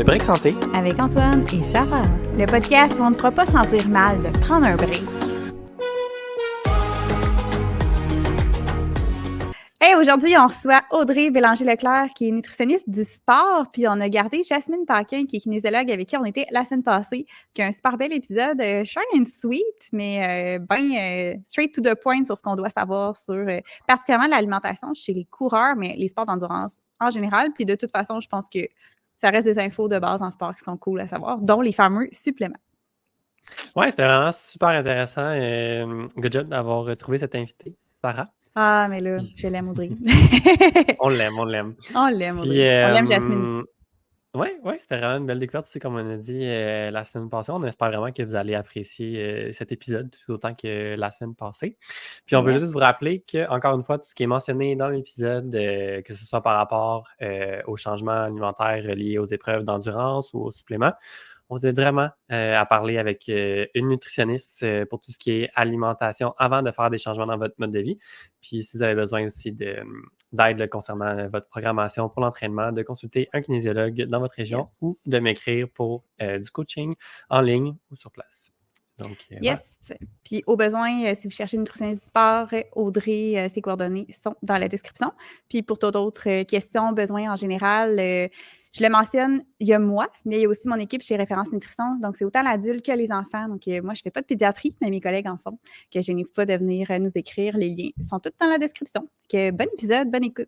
Le break santé avec Antoine et Sarah. Le podcast où on ne fera pas sentir mal de prendre un break. Hey, aujourd'hui, on reçoit Audrey Bélanger-Leclerc, qui est nutritionniste du sport, puis on a gardé Jasmine Paquin, qui est kinésiologue, avec qui on était la semaine passée, qui a un super bel épisode, short and sweet, mais straight to the point sur ce qu'on doit savoir sur particulièrement l'alimentation chez les coureurs, mais les sports d'endurance en général. Puis de toute façon, je pense que ça reste des infos de base en sport qui sont cool à savoir, dont les fameux suppléments. Ouais, c'était vraiment super intéressant. Good job d'avoir trouvé cette invitée, Sarah. Ah, mais là, je l'aime, Audrey. On l'aime, on l'aime. On l'aime, Audrey. On l'aime, Jasmine aussi. Oui, c'était vraiment une belle découverte aussi, comme on a dit la semaine passée. On espère vraiment que vous allez apprécier cet épisode tout autant que la semaine passée. Puis on veut juste vous rappeler que, encore une fois, tout ce qui est mentionné dans l'épisode, que ce soit par rapport aux changements alimentaires liés aux épreuves d'endurance ou aux suppléments, on vous aide vraiment à parler avec une nutritionniste pour tout ce qui est alimentation avant de faire des changements dans votre mode de vie. Puis si vous avez besoin aussi d'aide concernant votre programmation pour l'entraînement, de consulter un kinésiologue dans votre région ou de m'écrire pour du coaching en ligne ou sur place. Donc, yes! Voilà. Puis au besoin, si vous cherchez une nutritionniste du sport, Audrey, ses coordonnées sont dans la description. Puis pour toute autre questions, besoins en général, je le mentionne, il y a moi, mais il y a aussi mon équipe chez Référence Nutrition. Donc, c'est autant l'adulte que les enfants. Donc, moi, je ne fais pas de pédiatrie, mais mes collègues en font. Que je n'hésite pas de venir nous écrire. Les liens sont tous dans la description. Que bon épisode, bonne écoute.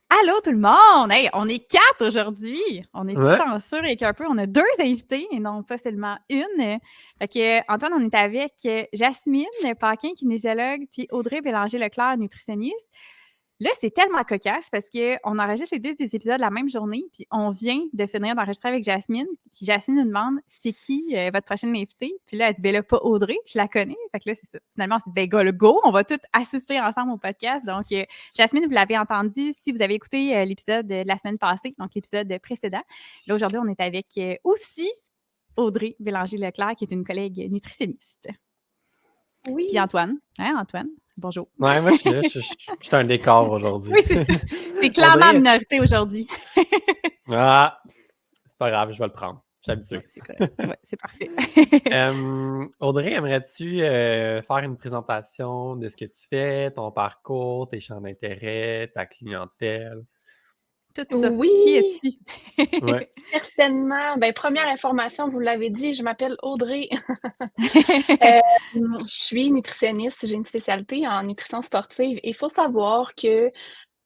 Allô tout le monde! Hey, on est 4 aujourd'hui! On est chanceux avec un peu. On a 2 invités et non pas seulement une. Fait que, Antoine, on est avec Jasmine Paquin, kinésiologue, puis Audrey Bélanger-Leclerc, nutritionniste. Là, c'est tellement cocasse parce qu'on enregistre les 2 épisodes la même journée, puis on vient de finir d'enregistrer avec Jasmine. Puis Jasmine nous demande c'est qui votre prochaine invitée. Puis là, elle dit ben là, pas Audrey, je la connais. Fait que là, c'est ça. Finalement, on s'est dit ben go, on va tous assister ensemble au podcast. Donc, Jasmine, vous l'avez entendu si vous avez écouté l'épisode de la semaine passée, donc l'épisode précédent. Là, aujourd'hui, on est avec aussi Audrey Bélanger-Leclerc, qui est une collègue nutritionniste. Oui. Puis Antoine. Hein, Antoine? Bonjour. Ouais, moi, je suis là. Je suis un décor aujourd'hui. Oui, c'est ça. T'es clairement en minorité aujourd'hui. Ah, c'est pas grave, je vais le prendre. Je suis habitué. Ouais, c'est correct. Ouais, c'est parfait. Audrey, aimerais-tu faire une présentation de ce que tu fais, ton parcours, tes champs d'intérêt, ta clientèle? Tout ça. Oui. Qui es-tu? Ouais. Certainement. Ben, première information, vous l'avez dit, je m'appelle Audrey. Je suis nutritionniste, j'ai une spécialité en nutrition sportive. Et il faut savoir que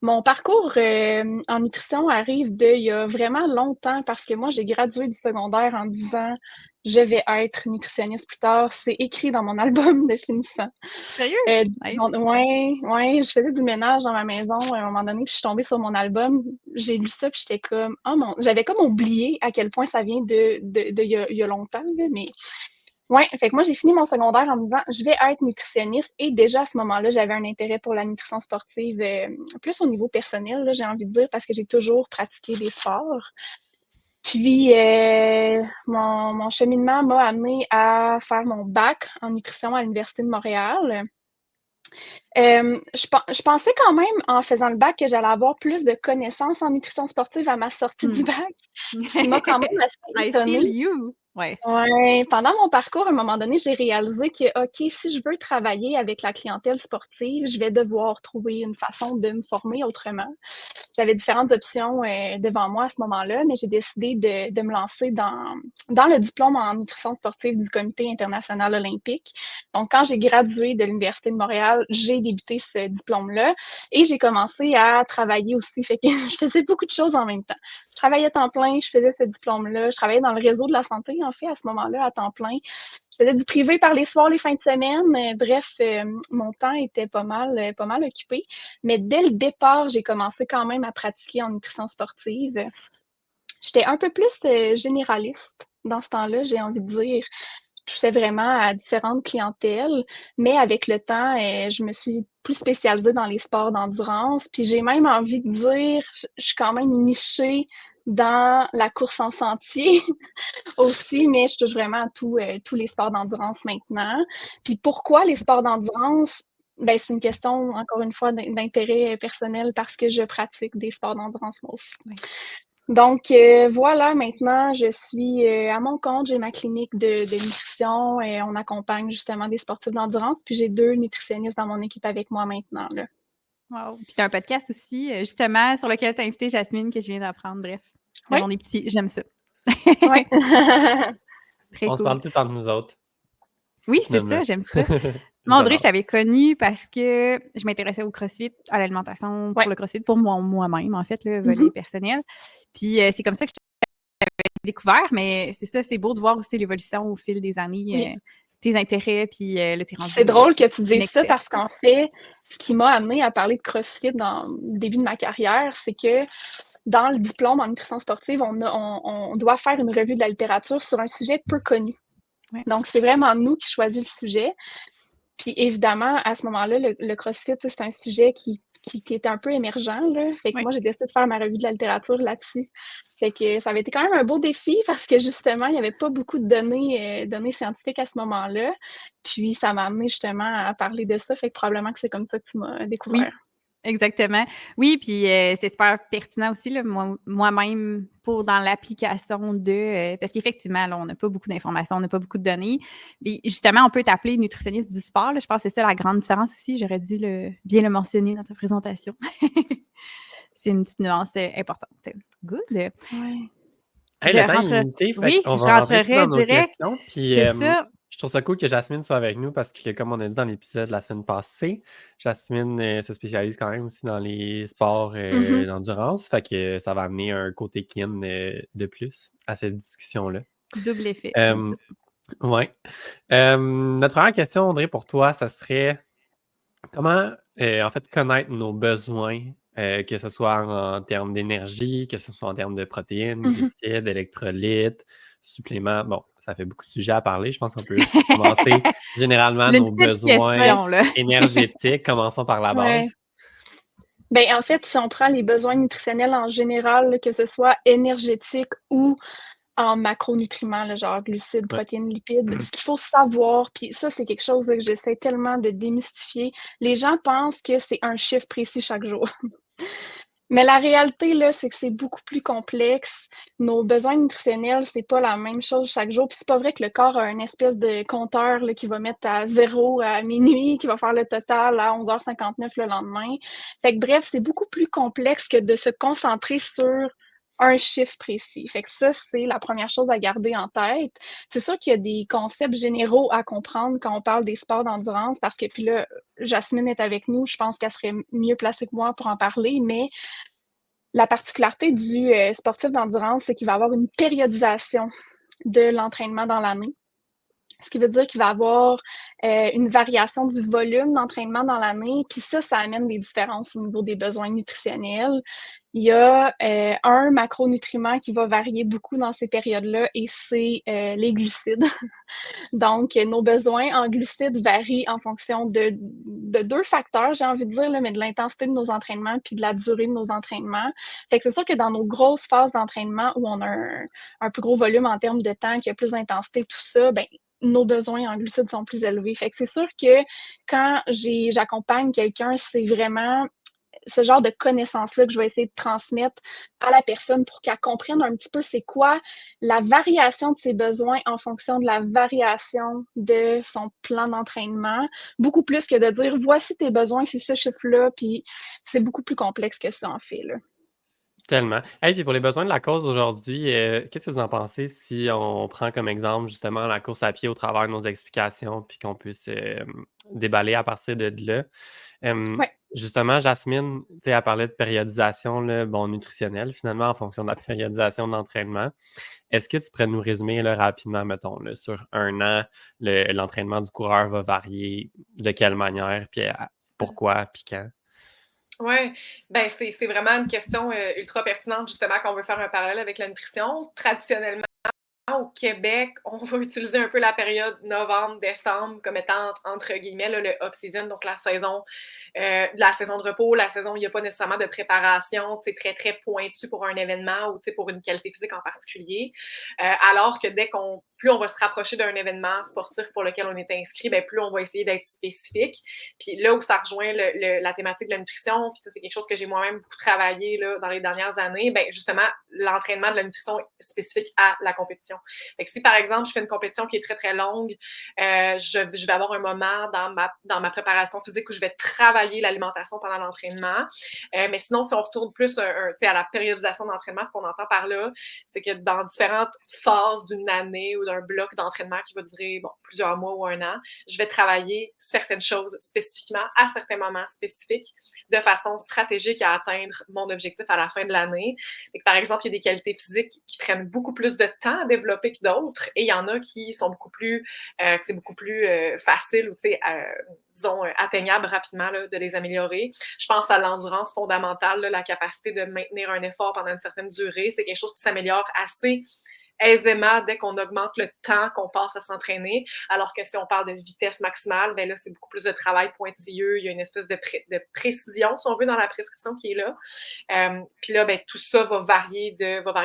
mon parcours en nutrition arrive d'il y a vraiment longtemps parce que moi, j'ai gradué du secondaire en disant « Je vais être nutritionniste plus tard ». C'est écrit dans mon album de finissant. Sérieux? Nice. Ouais, je faisais du ménage dans ma maison à un moment donné, puis je suis tombée sur mon album. J'ai lu ça, puis j'étais comme « Oh mon ». J'avais comme oublié à quel point ça vient de il y a longtemps, là, mais ouais, fait que moi, j'ai fini mon secondaire en me disant « Je vais être nutritionniste » et déjà à ce moment-là, j'avais un intérêt pour la nutrition sportive, plus au niveau personnel, là, j'ai envie de dire, parce que j'ai toujours pratiqué des sports. Puis, mon cheminement m'a amené à faire mon bac en nutrition à l'Université de Montréal. Je pensais quand même, en faisant le bac, que j'allais avoir plus de connaissances en nutrition sportive à ma sortie du bac. Ce qui m'a quand même assez étonnée. I feel you. Ouais. Ouais, pendant mon parcours, à un moment donné, j'ai réalisé que, OK, si je veux travailler avec la clientèle sportive, je vais devoir trouver une façon de me former autrement. J'avais différentes options devant moi à ce moment-là, mais j'ai décidé de me lancer dans le diplôme en nutrition sportive du Comité international olympique. Donc, quand j'ai gradué de l'Université de Montréal, j'ai débuté ce diplôme-là et j'ai commencé à travailler aussi. Fait que je faisais beaucoup de choses en même temps. Je travaillais à temps plein, je faisais ce diplôme-là. Je travaillais dans le réseau de la santé, en fait, à ce moment-là, à temps plein. Je faisais du privé par les soirs, les fins de semaine. Bref, mon temps était pas mal occupé. Mais dès le départ, j'ai commencé quand même à pratiquer en nutrition sportive. J'étais un peu plus généraliste dans ce temps-là, j'ai envie de dire. Je touchais vraiment à différentes clientèles, mais avec le temps, je me suis plus spécialisée dans les sports d'endurance. Puis j'ai même envie de dire, je suis quand même nichée dans la course en sentier aussi, mais je touche vraiment à tous les sports d'endurance maintenant. Puis pourquoi les sports d'endurance? Ben, c'est une question, encore une fois, d'intérêt personnel parce que je pratique des sports d'endurance moi aussi. Donc, voilà, maintenant, je suis à mon compte. J'ai ma clinique de nutrition et on accompagne justement des sportifs d'endurance. Puis j'ai 2 nutritionnistes dans mon équipe avec moi maintenant, là. Wow! Puis tu as un podcast aussi, justement, sur lequel tu as invité Jasmine, que je viens d'apprendre. Bref, le Oui, monde est petit, j'aime ça. oui. Très On se cool. parle tout entre nous autres, Oui, c'est finalement. ça, j'aime ça. Moi, Audrey, je J'adore. t'avais connue parce que je m'intéressais au CrossFit, à l'alimentation Ouais. pour le CrossFit, pour moi-même, en fait, le volet Mhm. personnel. Puis c'est comme ça que je t'avais découvert, mais c'est ça, c'est beau de voir aussi l'évolution au fil des années, Oui. tes intérêts, puis là, t'es C'est rendue drôle que tu une dises ça experte. parce qu'en fait, ce qui m'a amenée à parler de CrossFit dans le début de ma carrière, c'est que dans le diplôme en nutrition sportive, on doit faire une revue de la littérature sur un sujet peu connu. Ouais. Donc, c'est vraiment nous qui choisissons le sujet. Puis évidemment, à ce moment-là, le CrossFit, c'est un sujet qui était un peu émergent, là. Fait que Oui. moi, j'ai décidé de faire ma revue de la littérature là-dessus. Fait que ça avait été quand même un beau défi parce que justement, il n'y avait pas beaucoup de données scientifiques à ce moment-là. Puis ça m'a amené justement à parler de ça. Fait que probablement que c'est comme ça que tu m'as Oui. découvert. Exactement. Oui, puis c'est super pertinent aussi, là, moi-même, pour dans l'application de... parce qu'effectivement, là, on n'a pas beaucoup d'informations, on n'a pas beaucoup de données. Puis justement, on peut t'appeler nutritionniste du sport. Là. Je pense que c'est ça la grande différence aussi. J'aurais dû bien le mentionner dans ta présentation. C'est une petite nuance importante. Good. Ouais. Hey, Je le temps est rentrerai... limité, fait Oui, qu'on je va rentrer tout rentrerai dans nos direct. questions. Puis C'est ça. je trouve ça cool que Jasmine soit avec nous parce que, comme on a dit dans l'épisode la semaine passée, Jasmine se spécialise quand même aussi dans les sports Mhm. d'endurance. Fait que ça va amener un côté kin de plus à cette discussion-là. Double effet. J'aime ça. Ouais. Notre première question, Audrey, pour toi, ça serait comment, en fait, connaître nos besoins, que ce soit en termes d'énergie, que ce soit en termes de protéines, Mhm. glucides, électrolytes, suppléments. Bon, ça fait beaucoup de sujets à parler. Je pense qu'on peut juste commencer généralement Une nos petite besoins question, là. énergétiques. Commençons par la Ouais. base. Ben, en fait, si on prend les besoins nutritionnels en général, là, que ce soit énergétique ou en macronutriments, là, genre glucides, Ouais. protéines, lipides, ce qu'il faut savoir, puis ça, c'est quelque chose là, que j'essaie tellement de démystifier. Les gens pensent que c'est un chiffre précis chaque jour. Mais la réalité, là, c'est que c'est beaucoup plus complexe. Nos besoins nutritionnels, c'est pas la même chose chaque jour. Puis c'est pas vrai que le corps a une espèce de compteur là, qui va mettre à 0 à minuit, qui va faire le total à 11h59 le lendemain. Fait que bref, c'est beaucoup plus complexe que de se concentrer sur un chiffre précis. Fait que ça, c'est la première chose à garder en tête. C'est sûr qu'il y a des concepts généraux à comprendre quand on parle des sports d'endurance, parce que puis là, Jasmine est avec nous, je pense qu'elle serait mieux placée que moi pour en parler, mais la particularité du sportif d'endurance, c'est qu'il va avoir une périodisation de l'entraînement dans l'année. Ce qui veut dire qu'il va avoir une variation du volume d'entraînement dans l'année. Puis ça amène des différences au niveau des besoins nutritionnels. Il y a un macronutriment qui va varier beaucoup dans ces périodes-là et c'est les glucides. Donc, nos besoins en glucides varient en fonction de 2 facteurs, j'ai envie de dire, là, mais de l'intensité de nos entraînements puis de la durée de nos entraînements. Fait que c'est sûr que dans nos grosses phases d'entraînement où on a un plus gros volume en termes de temps, qu'il y a plus d'intensité, tout ça, ben nos besoins en glucides sont plus élevés. Fait que c'est sûr que quand j'accompagne quelqu'un, c'est vraiment ce genre de connaissances-là que je vais essayer de transmettre à la personne pour qu'elle comprenne un petit peu c'est quoi la variation de ses besoins en fonction de la variation de son plan d'entraînement. Beaucoup plus que de dire voici tes besoins, c'est ce chiffre-là, puis c'est beaucoup plus complexe que ça en fait, là. Tellement. Hey, puis pour les besoins de la cause d'aujourd'hui, qu'est-ce que vous en pensez si on prend comme exemple justement la course à pied au travers de nos explications, puis qu'on puisse déballer à partir de là? Ouais. Justement, Jasmine, tu sais, elle parlait de périodisation là, bon, nutritionnelle, finalement, en fonction de la périodisation de l'entraînement. Est-ce que tu pourrais nous résumer là, rapidement, mettons, là, sur un an, l'entraînement du coureur va varier de quelle manière, puis pourquoi, puis quand? Oui, ben c'est vraiment une question ultra pertinente, justement, quand on veut faire un parallèle avec la nutrition. Traditionnellement, au Québec, on va utiliser un peu la période novembre-décembre comme étant, entre guillemets, là, le off-season, donc la saison de repos, la saison où il n'y a pas nécessairement de préparation très, très pointue pour un événement ou pour une qualité physique en particulier. Alors que plus on va se rapprocher d'un événement sportif pour lequel on est inscrit, ben plus on va essayer d'être spécifique. Puis là où ça rejoint la thématique de la nutrition, puis c'est quelque chose que j'ai moi-même beaucoup travaillé là, dans les dernières années, ben justement, l'entraînement de la nutrition spécifique à la compétition. Fait que si, par exemple, je fais une compétition qui est très, très longue, je vais avoir un moment dans ma préparation physique où je vais travailler l'alimentation pendant l'entraînement. Mais sinon, si on retourne plus à la périodisation d'entraînement, ce qu'on entend par là, c'est que dans différentes phases d'une année ou d'un bloc d'entraînement qui va durer plusieurs mois ou un an, je vais travailler certaines choses spécifiquement à certains moments spécifiques de façon stratégique à atteindre mon objectif à la fin de l'année. Et par exemple, il y a des qualités physiques qui prennent beaucoup plus de temps à développer que d'autres et il y en a qui sont beaucoup plus, c'est beaucoup plus facile ou disons atteignable rapidement là, de les améliorer. Je pense à l'endurance fondamentale, là, la capacité de maintenir un effort pendant une certaine durée. C'est quelque chose qui s'améliore assez aisément dès qu'on augmente le temps qu'on passe à s'entraîner, alors que si on parle de vitesse maximale, ben là, c'est beaucoup plus de travail pointilleux, il y a une espèce de précision, si on veut, dans la prescription qui est là. Puis là, ben, tout ça va varier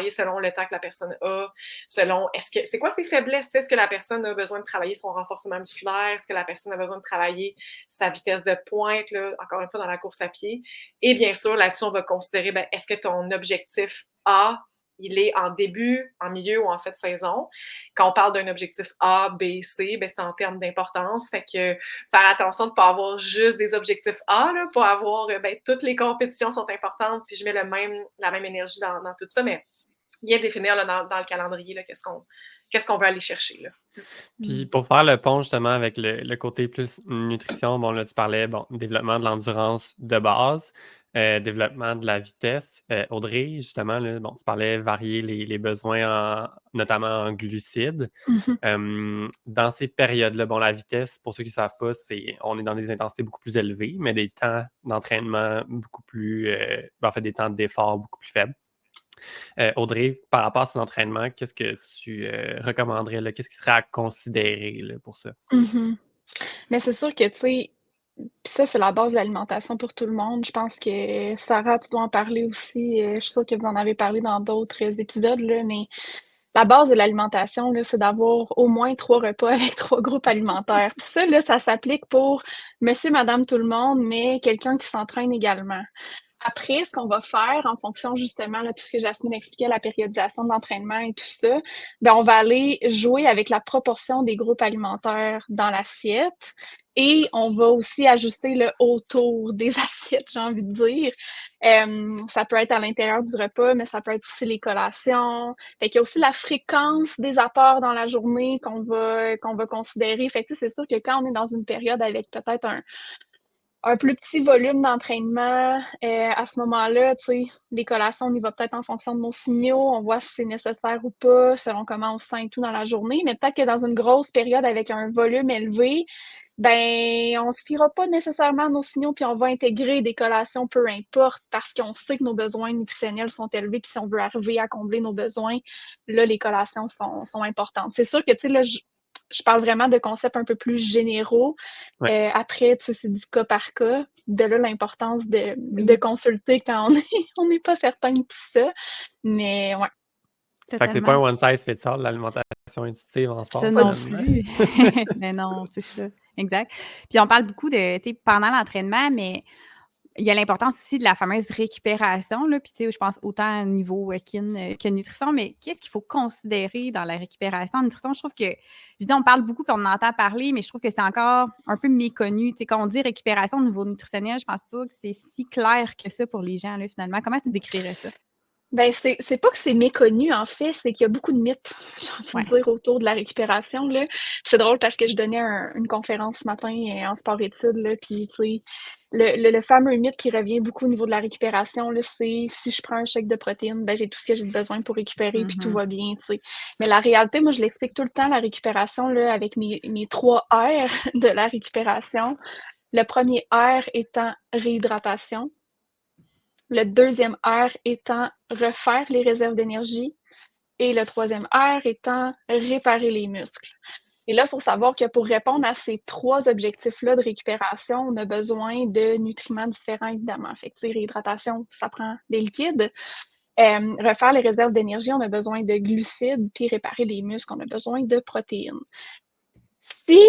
selon le temps que la personne a, selon c'est quoi ses faiblesses? Est-ce que la personne a besoin de travailler son renforcement musculaire? Est-ce que la personne a besoin de travailler sa vitesse de pointe, là, encore une fois, dans la course à pied? Et bien sûr, là-dessus, on va considérer, ben, est-ce que ton objectif A, il est en début, en milieu ou en fin de saison. Quand on parle d'un objectif A, B, C, ben c'est en termes d'importance. Fait que faire attention de ne pas avoir juste des objectifs A, là, pas avoir, toutes les compétitions sont importantes, puis je mets la même énergie dans tout ça, mais bien définir là, dans le calendrier là, qu'est-ce qu'on veut aller chercher. Là. Puis pour faire le pont justement avec le côté plus nutrition, bon là tu parlais, développement de l'endurance de base, développement de la vitesse. Audrey, justement, là, tu parlais varier les besoins, notamment en glucides. Dans ces périodes-là, la vitesse, pour ceux qui ne savent pas, on est dans des intensités beaucoup plus élevées, mais des temps d'entraînement beaucoup plus, des temps d'effort beaucoup plus faibles. Audrey, par rapport à cet entraînement, qu'est-ce que tu recommanderais? Là? Qu'est-ce qui serait à considérer là, pour ça? Mais c'est sûr que, tu sais, ça, c'est la base de l'alimentation pour tout le monde. Je pense que Sarah, tu dois en parler aussi. Je suis sûre que vous en avez parlé dans d'autres épisodes, là, mais la base de l'alimentation, là, c'est d'avoir au moins 3 repas avec 3 groupes alimentaires. Puis ça, là, ça s'applique pour monsieur, madame, tout le monde, mais quelqu'un qui s'entraîne également. Après, ce qu'on va faire en fonction justement de tout ce que Jasmine expliquait, la périodisation de l'entraînement et tout ça, ben on va aller jouer avec la proportion des groupes alimentaires dans l'assiette et on va aussi ajuster le autour des assiettes, j'ai envie de dire. Ça peut être à l'intérieur du repas, mais ça peut être aussi les collations. Fait qu'il y a aussi la fréquence des apports dans la journée qu'on va considérer. Fait que c'est sûr que quand on est dans une période avec peut-être un plus petit volume d'entraînement, à ce moment-là, tu sais, les collations, on y va peut-être en fonction de nos signaux, on voit si c'est nécessaire ou pas, selon comment on se sent et tout dans la journée. Mais peut-être que dans une grosse période avec un volume élevé, ben, on se fiera pas nécessairement à nos signaux, puis on va intégrer des collations, peu importe, parce qu'on sait que nos besoins nutritionnels sont élevés, puis si on veut arriver à combler nos besoins, là, les collations sont importantes. C'est sûr que, tu sais, là, je parle vraiment de concepts un peu plus généraux. Ouais. Après, tu sais, c'est du cas par cas. De là, l'importance de consulter quand on n'est pas certain de tout ça. Mais ouais. Fait que c'est pas un one size fits all, l'alimentation intuitive en sport. Ça non plus. Mais non, c'est ça. Exact. Puis on parle beaucoup de, tu sais, pendant l'entraînement, mais il y a l'importance aussi de la fameuse récupération, là. Puis, tu sais, je pense autant au niveau kin que nutrition, mais qu'est-ce qu'il faut considérer dans la récupération en nutrition? Je trouve que, je dis, on parle beaucoup, qu'on entend parler, mais je trouve que c'est encore un peu méconnu. Tu sais, quand on dit récupération au niveau nutritionnel, je pense pas que c'est si clair que ça pour les gens, là, finalement. Comment tu décrirais ça? Ben, c'est pas que c'est méconnu, en fait, c'est qu'il y a beaucoup de mythes, j'ai envie de dire, autour de la récupération, là. C'est drôle parce que je donnais une conférence ce matin en sport-études, là, puis, tu sais, le fameux mythe qui revient beaucoup au niveau de la récupération, là, c'est si je prends un shake de protéines, ben j'ai tout ce que j'ai besoin pour récupérer, puis tout va bien, tu sais. Mais la réalité, moi, je l'explique tout le temps, la récupération, là, avec mes 3 R de la récupération. Le premier R étant réhydratation. Le deuxième R étant refaire les réserves d'énergie. Et le troisième R étant réparer les muscles. Et là, il faut savoir que pour répondre à ces 3 objectifs-là de récupération, on a besoin de nutriments différents, évidemment. Fait que, tu sais, réhydratation, ça prend des liquides. Refaire les réserves d'énergie, on a besoin de glucides, puis réparer les muscles, on a besoin de protéines. Si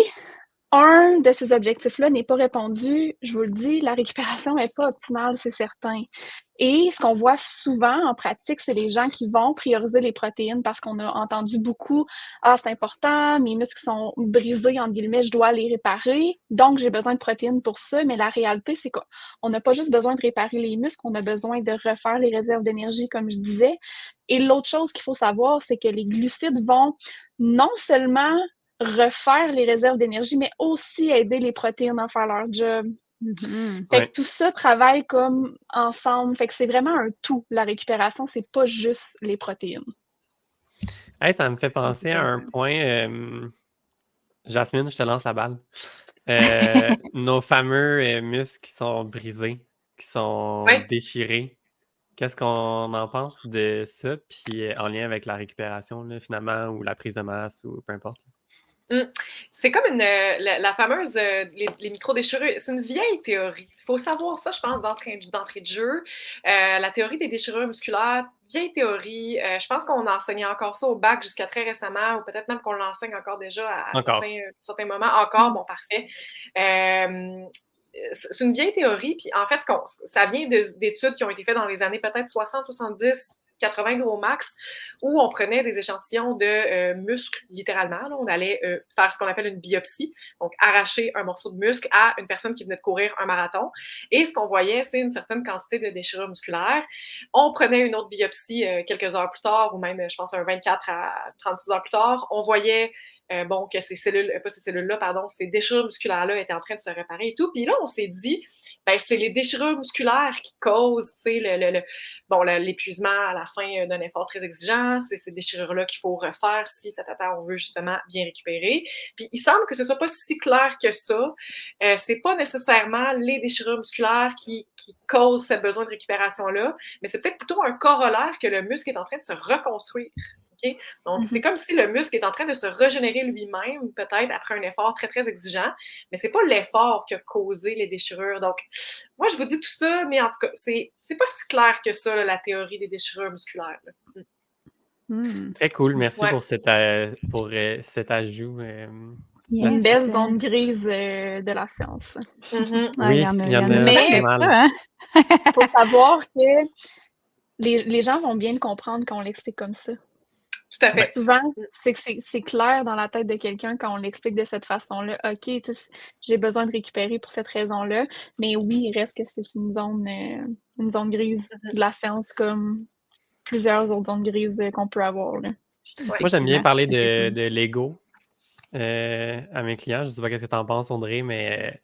un de ces objectifs-là n'est pas répondu, je vous le dis, la récupération n'est pas optimale, c'est certain. Et ce qu'on voit souvent en pratique, c'est les gens qui vont prioriser les protéines parce qu'on a entendu beaucoup « Ah, c'est important, mes muscles sont brisés, entre guillemets, je dois les réparer, donc j'ai besoin de protéines pour ça. » Mais la réalité, c'est qu'on n'a pas juste besoin de réparer les muscles, on a besoin de refaire les réserves d'énergie, comme je disais. Et l'autre chose qu'il faut savoir, c'est que les glucides vont non seulement refaire les réserves d'énergie, mais aussi aider les protéines à faire leur job. Fait que tout ça travaille comme ensemble. Fait que c'est vraiment un tout. La récupération, c'est pas juste les protéines. Hey, ça me fait penser à un point. Jasmine, je te lance la balle. Nos fameux muscles qui sont brisés, qui sont déchirés. Qu'est-ce qu'on en pense de ça? Puis en lien avec la récupération, là, finalement, ou la prise de masse, ou peu importe. C'est comme la fameuse les micro-déchirures. C'est une vieille théorie. Il faut savoir ça, je pense, d'entrée de jeu. La théorie des déchirures musculaires, vieille théorie. Je pense qu'on enseignait encore ça au bac jusqu'à très récemment, ou peut-être même qu'on l'enseigne encore déjà à certains moments. Encore, bon, parfait. C'est une vieille théorie, puis en fait, ça vient d'études qui ont été faites dans les années peut-être 60, 70, 80 gros max, où on prenait des échantillons de muscles, littéralement. Là, on allait faire ce qu'on appelle une biopsie, donc arracher un morceau de muscle à une personne qui venait de courir un marathon. Et ce qu'on voyait, c'est une certaine quantité de déchirure musculaire. On prenait une autre biopsie quelques heures plus tard, ou même, je pense, un 24 à 36 heures plus tard. On voyait que ces déchirures musculaires-là étaient en train de se réparer et tout. Puis là, on s'est dit, c'est les déchirures musculaires qui causent, l'épuisement à la fin d'un effort très exigeant. C'est ces déchirures-là qu'il faut refaire si on veut justement bien récupérer. Puis il semble que ce soit pas si clair que ça. C'est pas nécessairement les déchirures musculaires qui causent ce besoin de récupération-là, mais c'est peut-être plutôt un corollaire que le muscle est en train de se reconstruire. Okay? Donc, c'est comme si le muscle est en train de se régénérer lui-même, peut-être après un effort très, très exigeant, mais c'est pas l'effort qui a causé les déchirures. Donc, moi, je vous dis tout ça, mais en tout cas, c'est pas si clair que ça, là, la théorie des déchirures musculaires. Très cool. Merci pour cet ajout. Une belle zone grise de la science. Oui, il y en a mais pas mal. Il faut savoir que les gens vont bien le comprendre quand on l'explique comme ça. Tout à fait. Souvent, c'est clair dans la tête de quelqu'un quand on l'explique de cette façon-là. OK, j'ai besoin de récupérer pour cette raison-là. Mais oui, il reste que c'est une zone grise de la science comme plusieurs autres zones grises qu'on peut avoir. Là. Moi, j'aime bien parler de Lego à mes clients. Je ne sais pas ce que tu en penses, Audrey, mais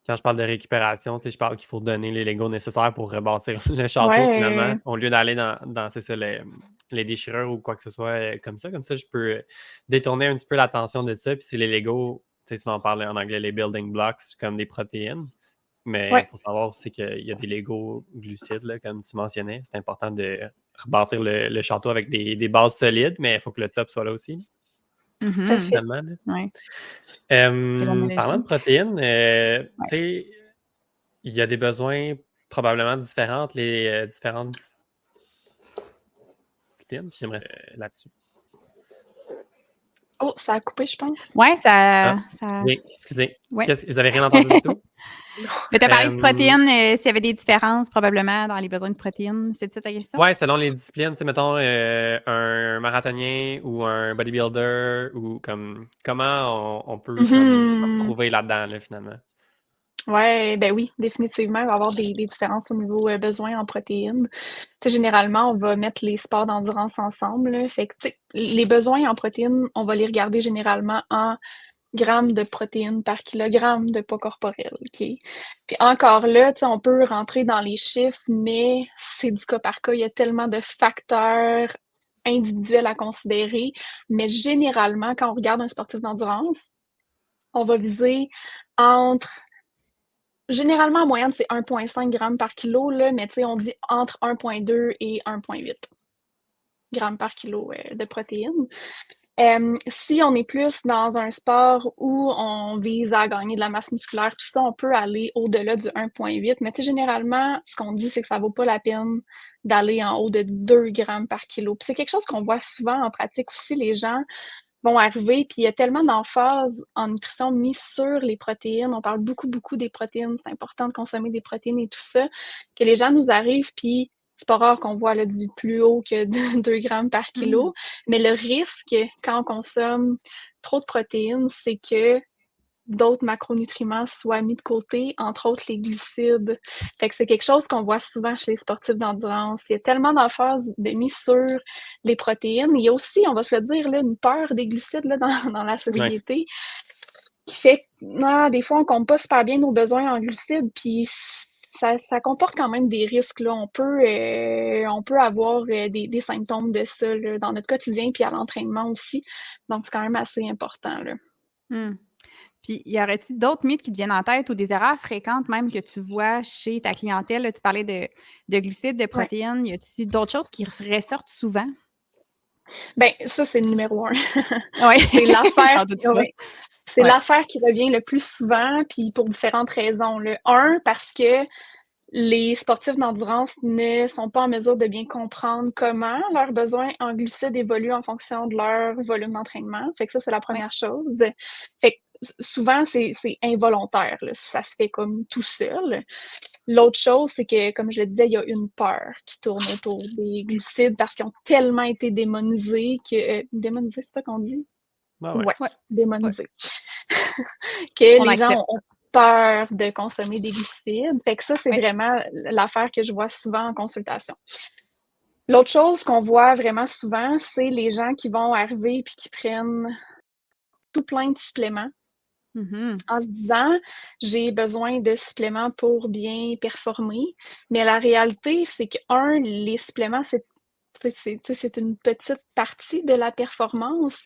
quand je parle de récupération, je parle qu'il faut donner les Legos nécessaires pour rebâtir le château finalement, au lieu d'aller dans c'est ça, les déchirures ou quoi que ce soit comme ça. Comme ça, je peux détourner un petit peu l'attention de ça. Puis c'est les Legos, souvent on parle en anglais les building blocks, comme des protéines. Mais il faut savoir aussi qu'il y a des Legos glucides, là, comme tu mentionnais. C'est important de rebâtir le château avec des bases solides, mais il faut que le top soit là aussi. Finalement. Parlant de protéines, il y a des besoins probablement différents, les différentes disciplines. J'aimerais là-dessus. Oh, ça a coupé, je pense. Oui, ça... Oui, excusez. Ouais. Vous n'avez rien entendu du tout? Mais tu as parlé de protéines, s'il y avait des différences probablement dans les besoins de protéines. C'est ça ta question? Oui, selon les disciplines. Mettons un marathonien ou un bodybuilder, ou comment on peut se retrouver là-dedans, là, finalement? Oui, définitivement, il va y avoir des différences au niveau besoins en protéines. Généralement, on va mettre les sports d'endurance ensemble. Là. Fait que, les besoins en protéines, on va les regarder généralement en grammes de protéines par kilogramme de poids corporel. Okay? Puis encore là, on peut rentrer dans les chiffres, mais c'est du cas par cas. Il y a tellement de facteurs individuels à considérer. Mais généralement, quand on regarde un sportif d'endurance, on va viser généralement, en moyenne, c'est 1,5 g par kilo, là, mais on dit entre 1,2 et 1,8 grammes par kilo de protéines. Si on est plus dans un sport où on vise à gagner de la masse musculaire, tout ça, on peut aller au-delà du 1,8. Mais tu sais, généralement, ce qu'on dit, c'est que ça vaut pas la peine d'aller en haut de 2 grammes par kilo. Puis c'est quelque chose qu'on voit souvent en pratique aussi. Les gens vont arriver, puis il y a tellement d'emphase en nutrition mise sur les protéines. On parle beaucoup, beaucoup des protéines. C'est important de consommer des protéines et tout ça, que les gens nous arrivent, puis c'est pas rare qu'on voit là, du plus haut que 2 grammes par kilo. Mais le risque, quand on consomme trop de protéines, c'est que d'autres macronutriments soient mis de côté, entre autres les glucides. Fait que c'est quelque chose qu'on voit souvent chez les sportifs d'endurance. Il y a tellement d'emphase de mise sur les protéines. Il y a aussi, on va se le dire, là, une peur des glucides là, dans la société qui fait que des fois, on compte pas super bien nos besoins en glucides, puis ça comporte quand même des risques. Là. On peut avoir des symptômes de ça là, dans notre quotidien puis à l'entraînement aussi. Donc, c'est quand même assez important. Là. Puis, y aurait-il d'autres mythes qui te viennent en tête ou des erreurs fréquentes même que tu vois chez ta clientèle? Là, tu parlais de glucides, de protéines. Y a-t-il d'autres choses qui ressortent souvent? Bien, ça, c'est le numéro 1. Oui, c'est l'affaire. ouais. C'est l'affaire qui revient le plus souvent, puis pour différentes raisons. Le 1, parce que les sportifs d'endurance ne sont pas en mesure de bien comprendre comment leurs besoins en glucides évoluent en fonction de leur volume d'entraînement. Fait que ça, c'est la première chose. Fait que souvent, c'est involontaire. Là. Ça se fait comme tout seul. L'autre chose, c'est que, comme je le disais, il y a une peur qui tourne autour des glucides parce qu'ils ont tellement été démonisés que... démonisés, c'est ça qu'on dit? Ouais, démonisés. Que les gens ont peur de consommer des glucides. Fait que ça, c'est vraiment l'affaire que je vois souvent en consultation. L'autre chose qu'on voit vraiment souvent, c'est les gens qui vont arriver puis qui prennent tout plein de suppléments en se disant « j'ai besoin de suppléments pour bien performer ». Mais la réalité, c'est que, les suppléments, c'est une petite partie de la performance.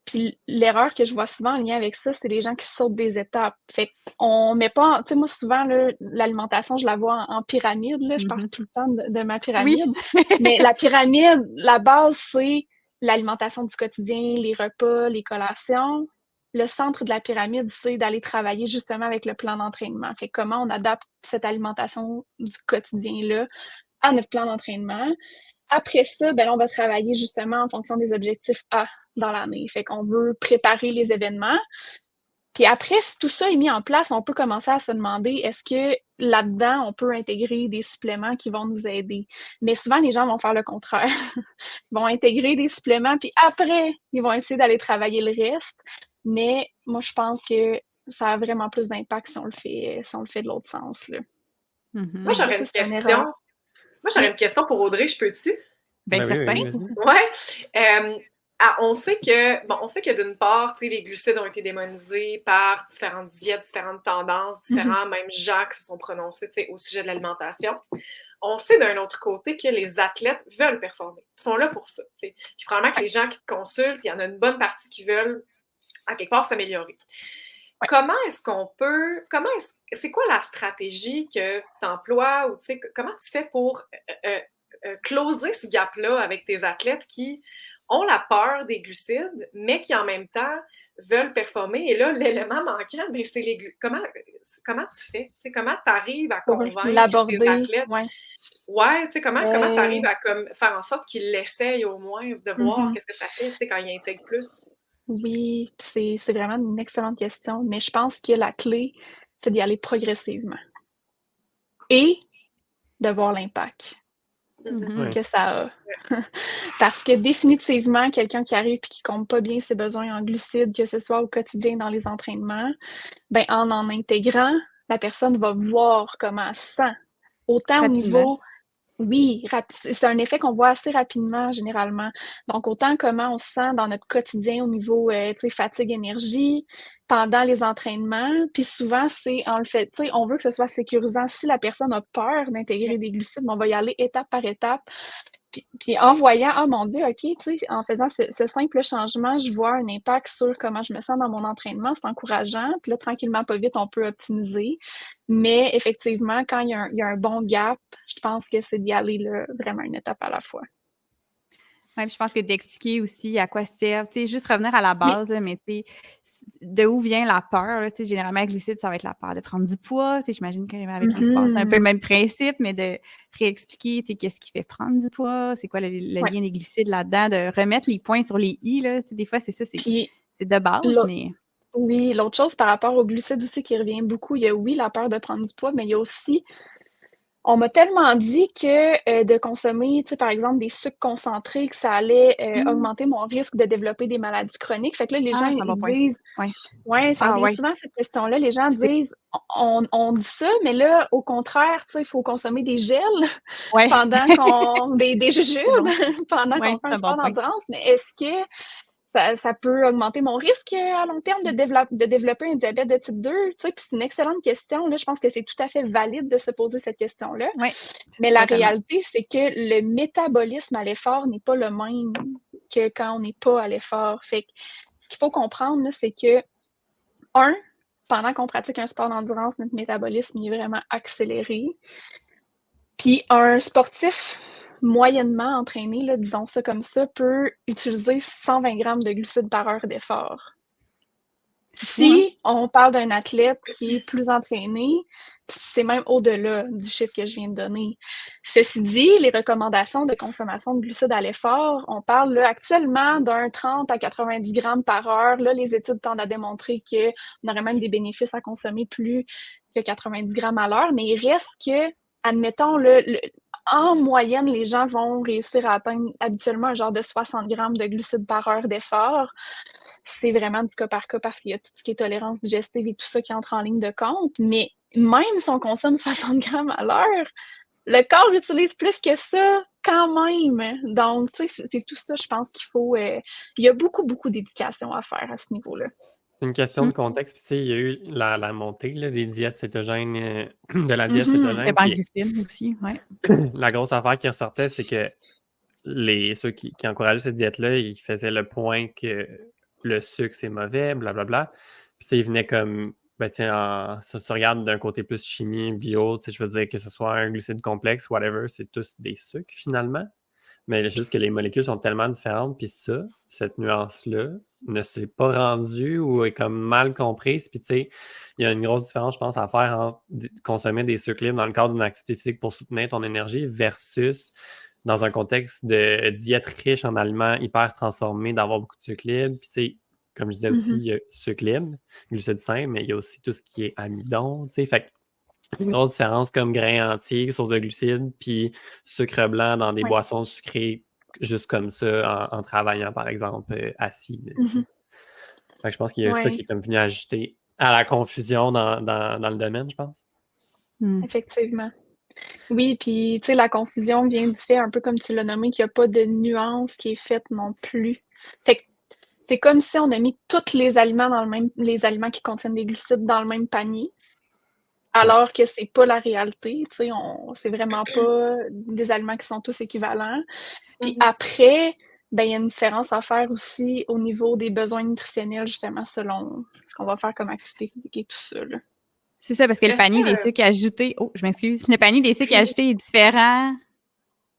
Puis l'erreur que je vois souvent en lien avec ça, c'est les gens qui sautent des étapes. Fait qu'on met pas... Tu sais, moi, souvent, l'alimentation, je la vois en pyramide. Là, je parle tout le temps de ma pyramide. Oui. Mais la pyramide, la base, c'est l'alimentation du quotidien, les repas, les collations. Le centre de la pyramide, c'est d'aller travailler justement avec le plan d'entraînement. Fait comment on adapte cette alimentation du quotidien-là à notre plan d'entraînement. Après ça, on va travailler justement en fonction des objectifs A dans l'année. Fait qu'on veut préparer les événements. Puis après, si tout ça est mis en place, on peut commencer à se demander, est-ce que là-dedans, on peut intégrer des suppléments qui vont nous aider? Mais souvent, les gens vont faire le contraire. Ils vont intégrer des suppléments, puis après, ils vont essayer d'aller travailler le reste. Mais moi, je pense que ça a vraiment plus d'impact si on le fait de l'autre sens. Là. Moi, j'aurais une question. Moi, j'aurais une question pour Audrey, je peux-tu? Bien, certain. Oui. On sait que d'une part, les glucides ont été démonisés par différentes diètes, différentes tendances, différents même gens qui se sont prononcés au sujet de l'alimentation. On sait d'un autre côté que les athlètes veulent performer. Ils sont là pour ça. Puis probablement que les gens qui te consultent, il y en a une bonne partie qui veulent, à quelque part, s'améliorer. Comment est-ce qu'on peut... c'est quoi la stratégie que tu emploies ou comment tu fais pour closer ce gap-là avec tes athlètes qui ont la peur des glucides, mais qui en même temps veulent performer? Et là, l'élément manquant, c'est les glucides. Comment tu fais? Comment tu arrives à convaincre tes athlètes? Comment tu arrives à faire en sorte qu'ils l'essayent au moins, de voir qu'est-ce que ça fait quand ils intègrent plus? Oui, c'est vraiment une excellente question, mais je pense que la clé, c'est d'y aller progressivement et de voir l'impact que ça a. Parce que définitivement, quelqu'un qui arrive et qui ne compte pas bien ses besoins en glucides, que ce soit au quotidien dans les entraînements, en intégrant, la personne va voir comment elle se sent. Autant au niveau... Oui, c'est un effet qu'on voit assez rapidement, généralement. Donc, autant comment on se sent dans notre quotidien au niveau, fatigue, énergie, pendant les entraînements. Puis souvent, c'est en le fait, on veut que ce soit sécurisant. Si la personne a peur d'intégrer des glucides, on va y aller étape par étape. Puis en voyant, oh mon Dieu, OK, en faisant ce simple changement, je vois un impact sur comment je me sens dans mon entraînement. C'est encourageant. Puis là, tranquillement, pas vite, on peut optimiser. Mais effectivement, quand il y a un bon gap, je pense que c'est d'y aller là, vraiment une étape à la fois. Ouais, puis je pense que d'expliquer aussi à quoi servent, tu sais, juste revenir à la base, là, mais tu sais, de où vient la peur, là, tu sais, généralement, avec Lucide, ça va être la peur de prendre du poids, tu sais, j'imagine qu'avec les sports, c'est un peu le même principe, mais de réexpliquer, tu sais, qu'est-ce qui fait prendre du poids, c'est quoi le Ouais. lien des glucides là-dedans, de remettre les points sur les i, là, tu sais, des fois, c'est ça, Puis c'est de base, l'autre mais... oui, l'autre chose par rapport aux glucides aussi qui revient beaucoup, il y a, oui, la peur de prendre du poids, mais il y a aussi on m'a tellement dit que, de consommer, tu sais, par exemple, des sucres concentrés, que ça allait, augmenter mon risque de développer des maladies chroniques. Fait que là, les gens, Ah, c'est un bon ils point. disent Ouais. ouais, ça Ah revient ouais, souvent cette question-là. Les gens c'est disent: On dit ça, mais là, au contraire, tu sais, il faut consommer des gels ouais, pendant qu'on des jujubes c'est bon. pendant qu'on Ouais, fait c'est un un bon sport point. d'endurance, mais est-ce que ça peut augmenter mon risque, à long terme de développer un diabète de type 2? Tu sais, puis c'est une excellente question, là. Je pense que c'est tout à fait valide de se poser cette question-là. Ouais, Mais la totalement. réalité, c'est que le métabolisme à l'effort n'est pas le même que quand on n'est pas à l'effort. Fait que ce qu'il faut comprendre, là, c'est que, un, pendant qu'on pratique un sport d'endurance, notre métabolisme il est vraiment accéléré. Puis un sportif moyennement entraîné, là, disons ça comme ça, peut utiliser 120 grammes de glucides par heure d'effort. C'est fou, hein? Si on parle d'un athlète qui est plus entraîné, c'est même au-delà du chiffre que je viens de donner. Ceci dit, les recommandations de consommation de glucides à l'effort, on parle là, actuellement d'un 30 à 90 grammes par heure. Là, les études tendent à démontrer qu'on aurait même des bénéfices à consommer plus que 90 grammes à l'heure, mais il reste que, admettons, en moyenne, les gens vont réussir à atteindre habituellement un genre de 60 grammes de glucides par heure d'effort. C'est vraiment du cas par cas parce qu'il y a tout ce qui est tolérance digestive et tout ça qui entre en ligne de compte. Mais même si on consomme 60 grammes à l'heure, le corps utilise plus que ça quand même. Donc, tu sais, c'est tout ça, je pense qu'il faut. Il y a beaucoup, beaucoup d'éducation à faire à ce niveau-là. C'est une question de contexte. Puis, tu sais, il y a eu la montée là, des diètes cétogènes, de la diète cétogène. Dépend Puis, glucides aussi, ouais. la grosse affaire qui ressortait, c'est que ceux qui encourageaient cette diète-là, ils faisaient le point que le sucre, c'est mauvais, blablabla. Puis, tu sais, ils venaient comme, ben, tiens, si tu regardes d'un côté plus chimie, bio, tu sais, je veux dire que ce soit un glucide complexe, whatever, c'est tous des sucres finalement. Mais c'est juste que les molécules sont tellement différentes, puis ça, cette nuance-là, ne s'est pas rendue ou est comme mal comprise. Puis tu sais, il y a une grosse différence, je pense, à faire entre consommer des sucres libres dans le cadre d'une activité physique pour soutenir ton énergie versus dans un contexte de diète riche en aliments hyper transformés, d'avoir beaucoup de sucre libre. Puis tu sais, comme je disais aussi, il y a sucre libre, glucides simples, mais il y a aussi tout ce qui est amidon, tu sais. Fait une grosse différence comme grains entiers, source de glucides, puis sucre blanc dans des Ouais. boissons sucrées, juste comme ça, en travaillant, par exemple, assis. Là, Mhm. fait que je pense qu'il y a ça qui est comme venu ajouter à la confusion dans le domaine, je pense. Effectivement. Oui, puis tu sais, la confusion vient du fait, un peu comme tu l'as nommé, qu'il n'y a pas de nuance qui est faite non plus. Fait que c'est comme si on a mis tous les aliments les aliments qui contiennent des glucides dans le même panier, alors que c'est pas la réalité, tu sais, c'est vraiment pas des aliments qui sont tous équivalents. Puis après, ben, il y a une différence à faire aussi au niveau des besoins nutritionnels, justement, selon ce qu'on va faire comme activité physique et tout ça, là. C'est ça, parce que le Est-ce panier des que sucres ajoutés... Oh, je m'excuse. Le panier des sucres ajoutés est différent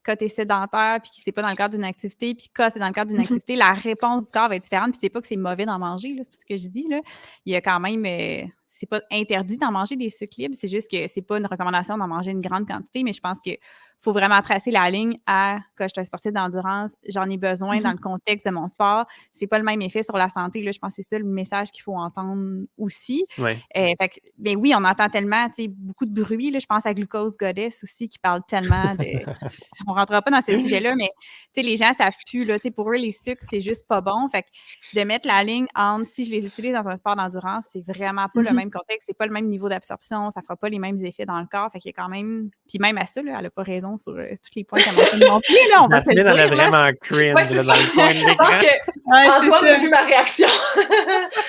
quand tu es sédentaire puis que c'est pas dans le cadre d'une activité, puis quand c'est dans le cadre d'une activité, la réponse du corps va être différente, puis c'est pas que c'est mauvais d'en manger, là, c'est pas ce que je dis, là. Il y a quand même... c'est pas interdit d'en manger des sucres libres, c'est juste que c'est pas une recommandation d'en manger une grande quantité, mais je pense que faut vraiment tracer la ligne à quand je suis un sportif d'endurance, j'en ai besoin dans le contexte de mon sport. C'est pas le même effet sur la santé, là. Je pense que c'est ça le message qu'il faut entendre aussi. Ouais. Fait que, ben oui, on entend tellement, tu sais, beaucoup de bruit, là. Je pense à Glucose Goddess aussi qui parle tellement de... On rentrera pas dans ce sujet-là, mais tu sais, les gens savent plus, là. Tu sais, pour eux, les sucres, c'est juste pas bon. Fait que de mettre la ligne entre si je les utilise dans un sport d'endurance, c'est vraiment pas le même contexte, c'est pas le même niveau d'absorption, ça fera pas les mêmes effets dans le corps. Fait qu'il y a quand même... Puis même à ça, là, elle a pas raison sur tous les points qu'elle mentionne non plus, là, on va se le Jasmine, elle a dire, là. vraiment cringe Ouais, c'est là, ça. dans le coin de Je pense l'écran. que Antoine a vu ma réaction.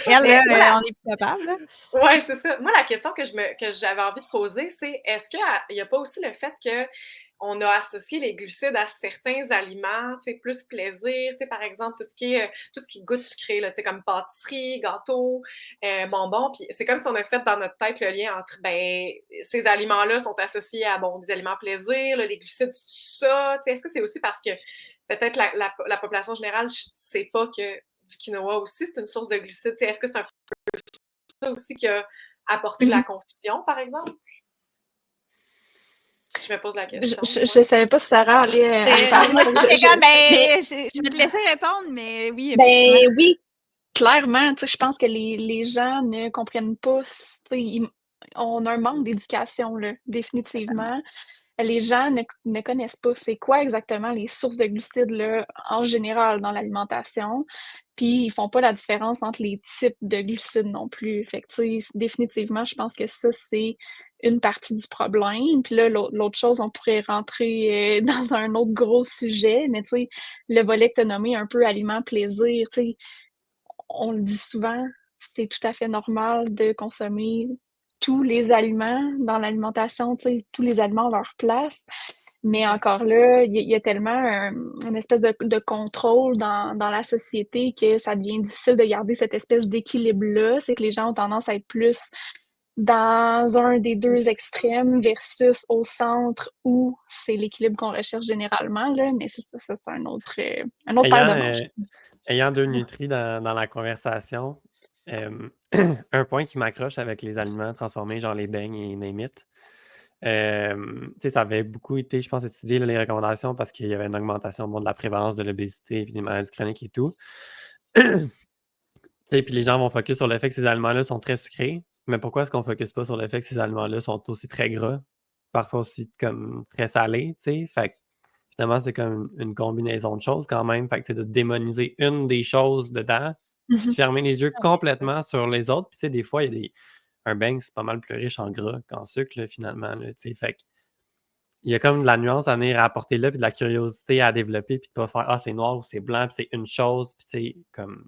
Elle, Mais là, voilà. on est plus capable, là. Oui, c'est ça. Moi, la question que j'avais envie de poser, c'est est-ce qu'il n'y a pas aussi le fait qu'on a associé les glucides à certains aliments, tu sais, plus plaisir, tu sais, par exemple, tout ce qui goûte sucré, là, tu sais, comme pâtisserie, gâteau, bonbons, puis c'est comme si on a fait dans notre tête le lien entre, ben, ces aliments-là sont associés à, bon, des aliments plaisir, là, les glucides, c'est tout ça, tu sais, est-ce que c'est aussi parce que peut-être la population générale ne sait pas que du quinoa aussi, c'est une source de glucides. Est-ce que c'est un peu ça aussi qui a apporté de la confusion, par exemple? Je me pose la question. Je savais pas si Sarah allait parler. Je vais te laisser répondre, mais oui, ben oui, clairement, je pense que les gens ne comprennent pas. On a un manque d'éducation, là, définitivement. Les gens ne connaissent pas c'est quoi exactement les sources de glucides là, en général dans l'alimentation. Puis ils font pas la différence entre les types de glucides non plus. Fait que, définitivement, je pense que ça, c'est une partie du problème. Puis là, l'autre chose, on pourrait rentrer dans un autre gros sujet, mais le volet que tu as nommé un peu aliment-plaisir, on le dit souvent, c'est tout à fait normal de consommer tous les aliments dans l'alimentation, tous les aliments ont leur place. Mais encore là, il y a tellement une espèce de contrôle dans la société que ça devient difficile de garder cette espèce d'équilibre-là. C'est que les gens ont tendance à être plus dans un des deux extrêmes versus au centre où c'est l'équilibre qu'on recherche généralement. Là. Mais ça c'est un autre paire de manches. Ayant deux nutris dans la conversation, un point qui m'accroche avec les aliments transformés, genre les beignes et name it, ça avait beaucoup été, je pense, étudié là, les recommandations parce qu'il y avait une augmentation de la prévalence de l'obésité et des maladies chroniques et tout. Puis les gens vont focus sur le fait que ces aliments-là sont très sucrés. Mais pourquoi est-ce qu'on ne focus pas sur le fait que ces aliments-là sont aussi très gras, parfois aussi comme très salés, tu sais? Fait que finalement, c'est comme une combinaison de choses quand même. Fait que c'est de démoniser une des choses dedans, puis de fermer les yeux complètement sur les autres. Puis tu sais, des fois, un beigne, c'est pas mal plus riche en gras qu'en sucre, là, finalement. Là, fait que il y a comme de la nuance à venir à apporter là, puis de la curiosité à développer, puis de pas faire « Ah, c'est noir ou c'est blanc, puis c'est une chose », puis tu sais, comme...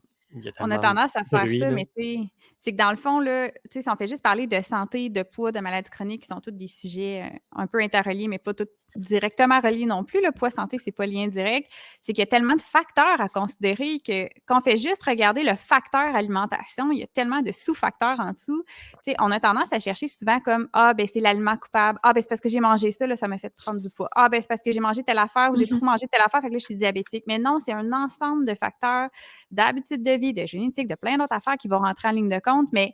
On a tendance à faire ça, mais c'est que dans le fond, là, si on fait juste parler de santé, de poids, de maladies chroniques, qui sont tous des sujets un peu interreliés, mais pas tous directement reliés non plus. Le poids santé, c'est pas lien direct. C'est qu'il y a tellement de facteurs à considérer que quand on fait juste regarder le facteur alimentation, il y a tellement de sous-facteurs en dessous. T'sais, on a tendance à chercher souvent comme « Ah, ben c'est l'aliment coupable. Ah, ben c'est parce que j'ai mangé ça, là, ça m'a fait prendre du poids. Ah, ben c'est parce que j'ai mangé telle affaire ou j'ai trop mangé telle affaire, fait que là, je suis diabétique. » Mais non, c'est un ensemble de facteurs, d'habitudes de vie, de génétique, de plein d'autres affaires qui vont rentrer en ligne de compte, mais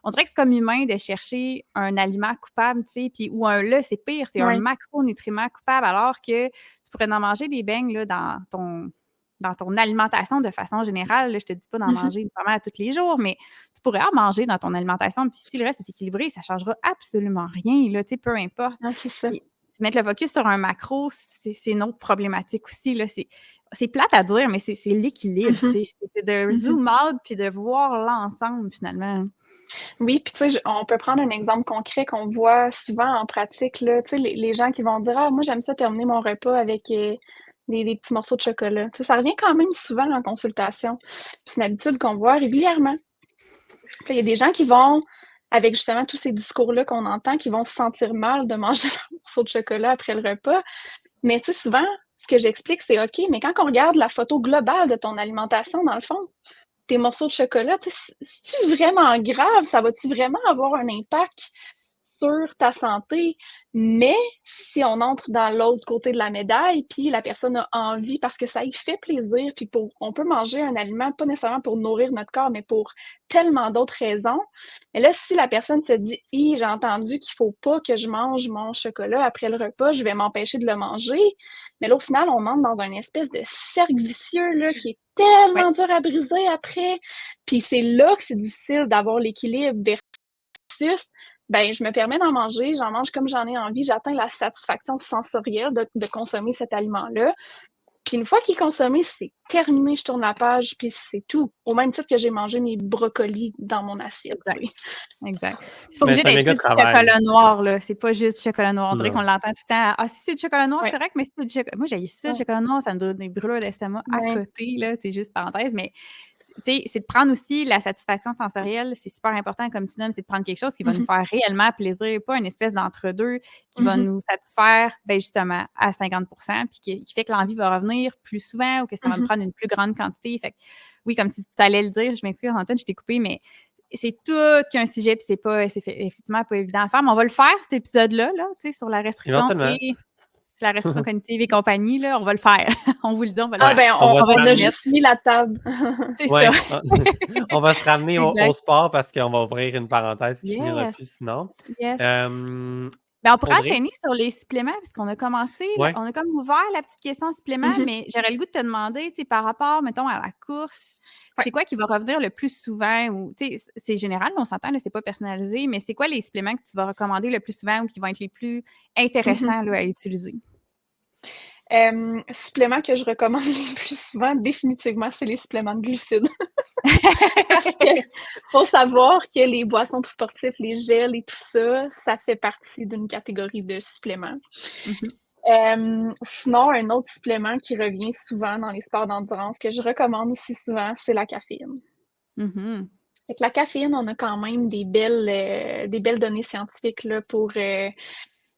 on dirait que c'est comme humain de chercher un aliment coupable, tu sais, puis ou là, c'est pire, c'est un macronutriment coupable, alors que tu pourrais en manger des beignes là, dans ton alimentation de façon générale. Là, je te dis pas d'en manger vraiment à tous les jours, mais tu pourrais en manger dans ton alimentation, puis si le reste est équilibré, ça changera absolument rien, là, tu sais, peu importe. Ah, c'est ça. Puis, mettre le focus sur un macro, c'est une autre problématique aussi, là, c'est plate à dire, mais c'est l'équilibre, c'est de zoom out puis de voir l'ensemble, finalement. Oui, puis tu sais, on peut prendre un exemple concret qu'on voit souvent en pratique, là, tu sais, les gens qui vont dire « Ah, moi, j'aime ça terminer mon repas avec des petits morceaux de chocolat. » Tu sais, ça revient quand même souvent en consultation. C'est une habitude qu'on voit régulièrement. Puis il y a des gens qui vont, avec justement tous ces discours-là qu'on entend, qui vont se sentir mal de manger un morceau de chocolat après le repas. Mais tu sais, souvent, ce que j'explique, c'est OK, mais quand on regarde la photo globale de ton alimentation, dans le fond, tes morceaux de chocolat, c'est-tu vraiment grave? Ça va-tu vraiment avoir un impact sur ta santé? Mais si on entre dans l'autre côté de la médaille, puis la personne a envie parce que ça lui fait plaisir, puis on peut manger un aliment, pas nécessairement pour nourrir notre corps, mais pour tellement d'autres raisons. Mais là, si la personne se dit « Hi, j'ai entendu qu'il faut pas que je mange mon chocolat après le repas, je vais m'empêcher de le manger. » Mais là, au final, on entre dans une espèce de cercle vicieux là, qui est tellement dur à briser après. Puis c'est là que c'est difficile d'avoir l'équilibre versus ben, je me permets d'en manger, j'en mange comme j'en ai envie, j'atteins la satisfaction sensorielle de consommer cet aliment-là. Puis une fois qu'il est consommé, c'est terminé, je tourne la page, puis c'est tout. Au même titre que j'ai mangé mes brocolis dans mon assiette. Exact. C'est pas obligé d'être juste du chocolat noir, là. C'est pas juste du chocolat noir. On dirait qu'on l'entend tout le temps. Ah, si c'est du chocolat noir, c'est correct, mais si c'est du chocolat... Moi, j'ai ça, le chocolat noir, ça me donne des brûlures d'estomac à côté, là. C'est juste parenthèse, mais... c'est de prendre aussi la satisfaction sensorielle, c'est super important comme tu nommes, c'est de prendre quelque chose qui va nous faire réellement plaisir, pas une espèce d'entre-deux qui va nous satisfaire, ben justement, à 50 % puis qui fait que l'envie va revenir plus souvent ou que ça va me prendre une plus grande quantité. Fait que, oui, comme tu allais le dire, je m'excuse, Antoine, je t'ai coupé, mais c'est tout qu'un sujet, puis c'est effectivement pas évident à faire, mais on va le faire, cet épisode-là, là, sur la restriction la restriction cognitive et compagnie, là, on va le faire. On vous le dit, on va le Ah faire. ben, on va se on a ramener. juste mis la table. C'est Ouais, ça. on va se ramener au Exact. sport parce qu'on va ouvrir une parenthèse qui finira Yes, plus sinon. yes. Euh, Ben, on pourrait Audrey? enchaîner sur les suppléments, parce qu'on a commencé, là, Ouais. on a comme ouvert la petite question supplément, Mhm. mais j'aurais le goût de te demander, tu sais, par rapport, mettons, à la course, Ouais. c'est quoi qui va revenir le plus souvent? Ou, tu sais, c'est général, on s'entend, là, c'est pas personnalisé, mais c'est quoi les suppléments que tu vas recommander le plus souvent ou qui vont être les plus intéressants là, à utiliser? Suppléments que je recommande le plus souvent, définitivement, c'est les suppléments de glucides. Parce que faut savoir que les boissons pour sportifs, les gels et tout ça, ça fait partie d'une catégorie de suppléments. Sinon, un autre supplément qui revient souvent dans les sports d'endurance que je recommande aussi souvent, c'est la caféine. Mhm. Avec la caféine, on a quand même des belles données scientifiques là, pour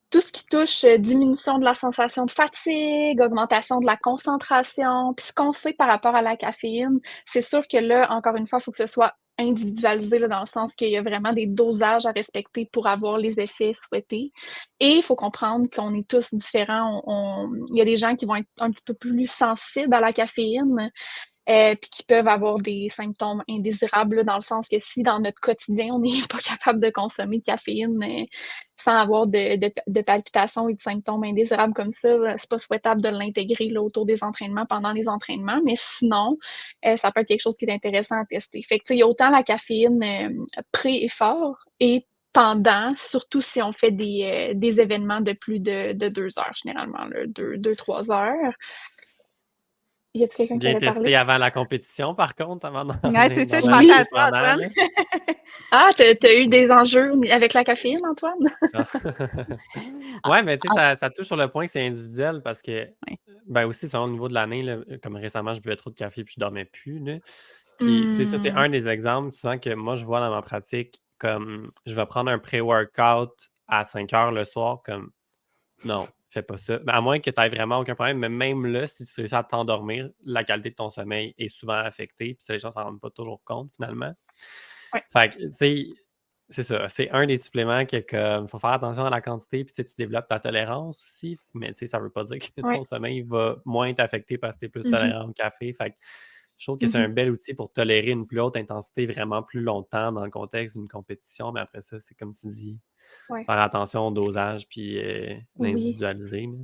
tout ce qui touche diminution de la sensation de fatigue, augmentation de la concentration. Puis ce qu'on sait par rapport à la caféine, c'est sûr que là, encore une fois, il faut que ce soit individualisé là, dans le sens qu'il y a vraiment des dosages à respecter pour avoir les effets souhaités. Et il faut comprendre qu'on est tous différents. Il y a des gens qui vont être un petit peu plus sensibles à la caféine. Puis qui peuvent avoir des symptômes indésirables, là, dans le sens que si dans notre quotidien, on n'est pas capable de consommer de caféine sans avoir de palpitations et de symptômes indésirables comme ça, c'est pas souhaitable de l'intégrer là, autour des entraînements, pendant les entraînements, mais sinon, ça peut être quelque chose qui est intéressant à tester. Fait que, il y a autant la caféine pré-effort et pendant, surtout si on fait des événements de plus de 2 heures, généralement, 2-3 heures. Y a-t-il quelqu'un qui Bien avait parlé? testé avant la compétition, par contre, avant Ouais, c'est ça, je d'en pensais Oui. à toi, pendant, Antoine. là. Ah, t'as eu des enjeux avec la caféine, Antoine? Ouais, mais tu sais, ça touche sur le point que c'est individuel parce que, Ouais. ben aussi, selon le niveau de l'année, là, comme récemment, je buvais trop de café puis je dormais plus, là. Puis, tu sais, ça, c'est un des exemples souvent que moi, je vois dans ma pratique, comme je vais prendre un pré-workout à 5 heures le soir, comme non, fais pas ça. Ben, à moins que tu aies vraiment aucun problème, mais même là, si tu réussis à t'endormir, la qualité de ton sommeil est souvent affectée, puis ça, les gens s'en rendent pas toujours compte, finalement. Ouais. Fait que, tu sais, c'est ça. C'est un des suppléments que, comme, faut faire attention à la quantité, puis tu sais, tu développes ta tolérance aussi, mais tu sais, ça veut pas dire que Ouais. ton sommeil va moins être affecté parce que tu es plus Mhm. tolérant au café. Fait que je trouve que c'est un Mhm. bel outil pour tolérer une plus haute intensité vraiment plus longtemps dans le contexte d'une compétition, mais après ça, c'est comme tu dis, Ouais. faire attention au dosage puis Oui. l'individualiser, là.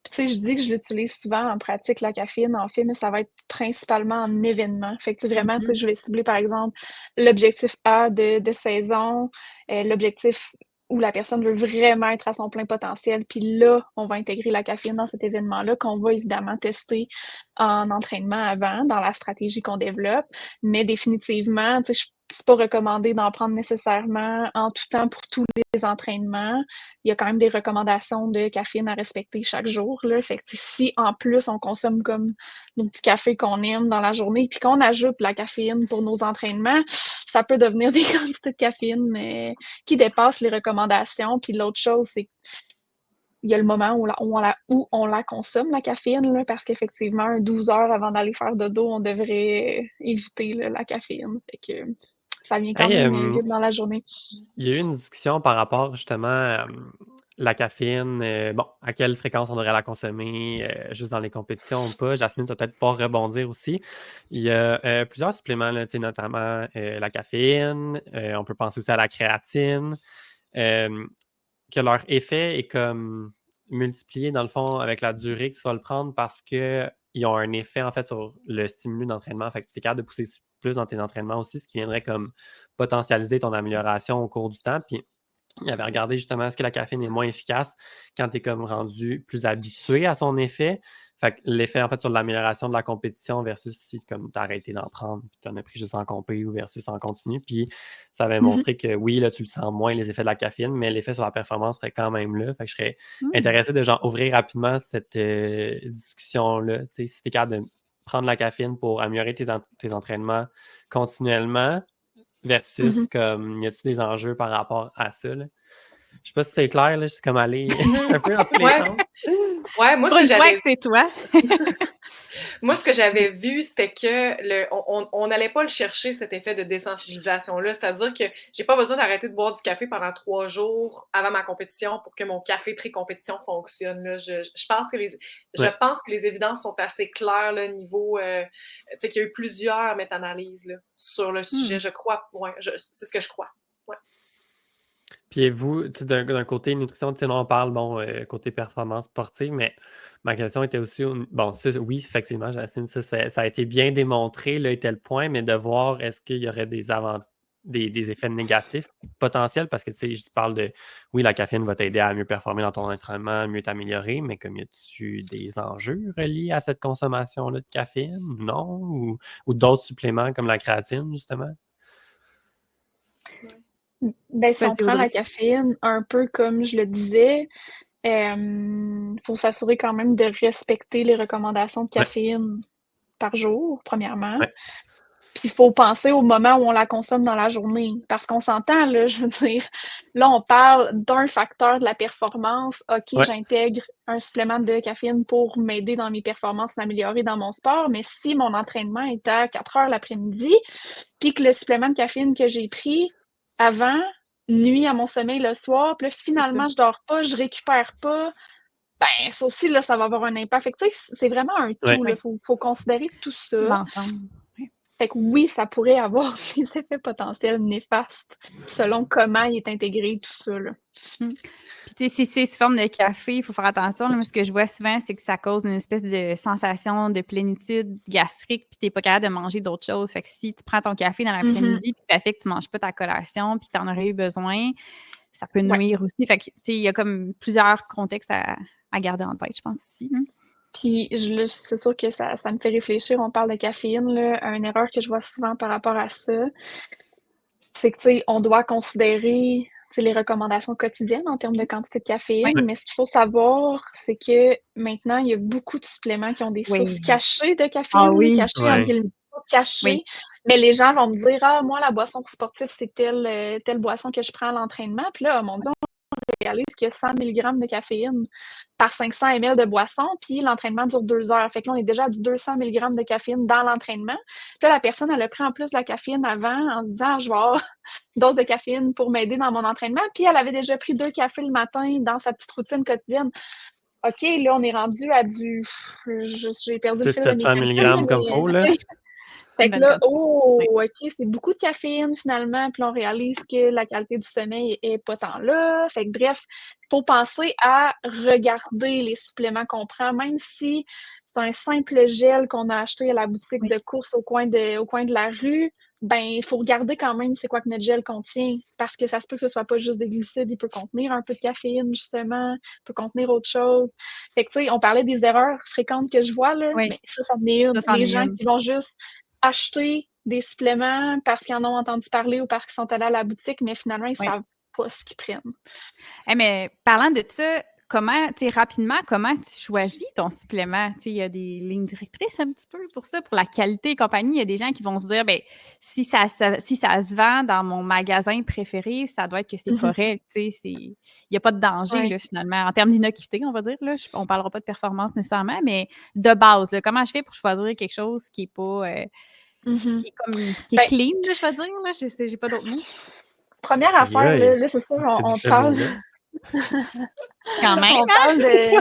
Tu sais, je dis que je l'utilise souvent en pratique, la caféine, en fait, mais ça va être principalement en événement. Fait que, tu sais, vraiment, tu sais, je vais cibler, par exemple, l'objectif A de saison, l'objectif où la personne veut vraiment être à son plein potentiel. Puis là, on va intégrer la caféine dans cet événement-là, qu'on va évidemment tester en entraînement avant, dans la stratégie qu'on développe. Mais définitivement, tu sais, c'est pas recommandé d'en prendre nécessairement en tout temps pour tous les entraînements. Il y a quand même des recommandations de caféine à respecter chaque jour, là. Fait que si en plus on consomme comme nos petits cafés qu'on aime dans la journée, puis qu'on ajoute de la caféine pour nos entraînements, ça peut devenir des quantités de caféine qui dépassent les recommandations. Puis l'autre chose, c'est qu'il y a le moment où on la consomme, la caféine, là, parce qu'effectivement, 12 heures avant d'aller faire dodo, on devrait éviter là, la caféine. Fait que ça vient quand Hey, même vite dans la journée. il y a eu une discussion par rapport justement à la caféine, bon, à quelle fréquence on devrait la consommer, juste dans les compétitions ou pas. Jasmine, tu vas peut-être pouvoir rebondir aussi. Il y a plusieurs suppléments, là, tu sais, notamment la caféine, on peut penser aussi à la créatine, que leur effet est comme multiplié dans le fond avec la durée que tu vas le prendre parce qu'ils ont un effet en fait sur le stimulus d'entraînement. Fait que tu es capable de pousser plus dans tes entraînements aussi, ce qui viendrait comme potentialiser ton amélioration au cours du temps. Puis il avait regardé justement est-ce que la caféine est moins efficace quand tu es comme rendu plus habitué à son effet. Fait que l'effet en fait sur l'amélioration de la compétition versus si comme tu as arrêté d'en prendre puis tu en as pris juste en compé ou versus en continu. Puis ça avait montré que oui, là, tu le sens moins les effets de la caféine, mais l'effet sur la performance serait quand même là. Fait que je serais intéressé de genre ouvrir rapidement cette discussion-là. Tu sais, si tu es capable de prendre la caféine pour améliorer tes entraînements continuellement versus comme y a-t-il des enjeux par rapport à ça, là? Je sais pas si c'est clair, là, c'est comme aller un peu dans tous les Ouais. sens. Ouais, moi, Pour si une fois j'avais que c'est toi. Moi, ce que j'avais vu, c'était que on n'allait pas le chercher, cet effet de désensibilisation-là. C'est-à-dire que j'ai pas besoin d'arrêter de boire du café pendant 3 jours avant ma compétition pour que mon café pré-compétition fonctionne. Là. Je pense que Ouais. les évidences sont assez claires, là, niveau... tu sais, qu'il y a eu plusieurs méta-analyses là, sur le sujet, je crois. Ouais, c'est ce que je crois. Ouais. Puis vous, tu sais, d'un côté nutrition, tu sais, on parle, côté performance sportive, mais ma question était aussi, bon, oui, effectivement, Jacinthe, ça a été bien démontré, là, et tel point, mais de voir est-ce qu'il y aurait des effets négatifs potentiels, parce que, tu sais, je parle de, oui, la caféine va t'aider à mieux performer dans ton entraînement, mieux t'améliorer, mais comme y a-tu des enjeux reliés à cette consommation-là de caféine, non? Ou d'autres suppléments comme la créatine, justement? Ben, si on Vas-y, prend la Audrey. caféine, un peu comme je le disais, faut s'assurer quand même de respecter les recommandations de Ouais, caféine par jour, premièrement. ouais, Puis il faut penser au moment où on la consomme dans la journée. Parce qu'on s'entend, là, je veux dire, là, on parle d'un facteur de la performance. OK, ouais, j'intègre un supplément de caféine pour m'aider dans mes performances, m'améliorer dans mon sport. Mais si mon entraînement est à 4 heures l'après-midi, puis que le supplément de caféine que j'ai pris avant nuit à mon sommeil le soir, puis là, C'est ça. finalement, je dors pas, je récupère pas, ben, ça aussi, là, ça va avoir un impact. Fait que, tu sais, c'est vraiment un ouais. tout, là. Oui, Faut considérer tout ça. l'ensemble. Oui. Fait que oui, ça pourrait avoir des effets potentiels néfastes selon comment il est intégré, tout ça, là. Puis, tu sais, si c'est sous forme de café, il faut faire attention. Là. Moi, ce que je vois souvent, c'est que ça cause une espèce de sensation de plénitude gastrique, puis tu n'es pas capable de manger d'autres choses. Fait que si tu prends ton café dans l'après-midi, puis ça fait que tu ne manges pas ta collation, puis tu en aurais eu besoin, ça peut Ouais. nuire aussi. Fait que, tu sais, il y a comme plusieurs contextes à garder en tête, je pense aussi. Hein. Puis c'est sûr que ça me fait réfléchir. On parle de caféine, là. Une erreur que je vois souvent par rapport à ça, c'est que, tu sais, on doit considérer, tu sais, les recommandations quotidiennes en termes de quantité de caféine. Ouais. Mais ce qu'il faut savoir, c'est que maintenant, il y a beaucoup de suppléments qui ont des sources Oui. cachées de Ah caféine, oui. cachées entre Ouais. guillemets, pas cachées. Oui. Mais les gens vont me dire: «Ah, moi, la boisson sportive, c'est telle boisson que je prends à l'entraînement». Puis là, oh mon Dieu, réalise qu'il y a 100 mg de caféine par 500 ml de boisson, puis l'entraînement dure 2 heures. Fait que là, on est déjà à du 200 mg de caféine dans l'entraînement. Puis là, la personne, elle a pris en plus de la caféine avant en se disant, je vais avoir dose de caféine pour m'aider dans mon entraînement. Puis elle avait déjà pris 2 cafés le matin dans sa petite routine quotidienne. OK, là, on est rendu à du... J'ai perdu le fil de mes 600-700 calculs, là, mg comme faux, là. mais... Fait Une que bonne là, quantité. Oui. OK, c'est beaucoup de caféine finalement, puis là, on réalise que la qualité du sommeil est pas tant là. Fait que bref, il faut penser à regarder les suppléments qu'on prend, même si c'est un simple gel qu'on a acheté à la boutique Oui. de course au coin de la rue, ben, il faut regarder quand même c'est quoi que notre gel contient, parce que ça se peut que ce soit pas juste des glucides, il peut contenir un peu de caféine justement, il peut contenir autre chose. Fait que tu sais, on parlait des erreurs fréquentes que je vois là, Oui. mais ça en est une. Ça, c'en Les est gens une. qui vont juste acheter des suppléments parce qu'ils en ont entendu parler ou parce qu'ils sont allés à la boutique, mais finalement, ils Oui. savent pas ce qu'ils prennent. Hey, mais parlant de ça, rapidement, comment tu choisis ton supplément? Il y a des lignes directrices un petit peu pour ça, pour la qualité et compagnie. Il y a des gens qui vont se dire, ben, si ça se vend dans mon magasin préféré, ça doit être que c'est correct. Il n'y a pas de danger, Ouais. là, finalement. En termes d'innocuité, on va dire, là, on ne parlera pas de performance nécessairement, mais de base, là, comment je fais pour choisir quelque chose qui n'est pas, Mhm. qui est Ben, clean, là, je vais dire, là, je sais, j'ai pas d'autre mot. première Aïe, affaire, aïe. là c'est sûr, C'est on du ce parle, mot-là. Quand même, on hein? parle de,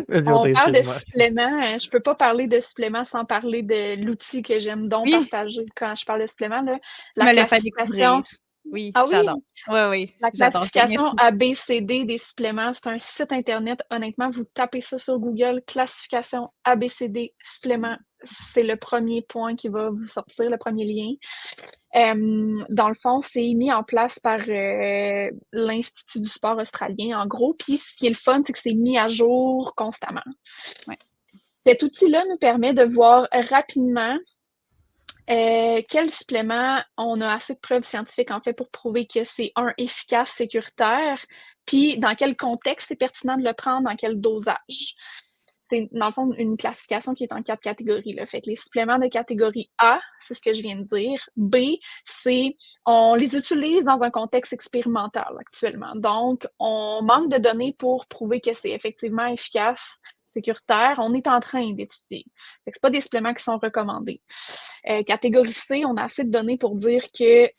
Vas-y, on parle de excuse-moi. suppléments. Je peux pas parler de suppléments sans parler de l'outil que j'aime donc Oui, partager quand je parle de suppléments, là. tu La me l'as fait découvrir. classification. Oui, Ah j'adore. oui? Oui, oui, La j'adore ça. classification Merci. ABCD des suppléments, c'est un site internet. Honnêtement, vous tapez ça sur Google, classification ABCD suppléments. C'est le premier point qui va vous sortir, le premier lien. Dans le fond, c'est mis en place par l'Institut du sport australien, en gros. Puis ce qui est le fun, c'est que c'est mis à jour constamment. Ouais. Cet outil-là nous permet de voir rapidement quel supplément on a assez de preuves scientifiques, en fait, pour prouver que c'est, efficace, sécuritaire, puis dans quel contexte c'est pertinent de le prendre, dans quel dosage. C'est, dans le fond, une classification qui est en 4 catégories, là. Fait que les suppléments de catégorie A, c'est ce que je viens de dire. B, c'est on les utilise dans un contexte expérimental actuellement. Donc, on manque de données pour prouver que c'est effectivement efficace. sécuritaire, on est en train d'étudier. Fait que c'est pas des suppléments qui sont recommandés. Catégorie C, on a assez de données pour dire que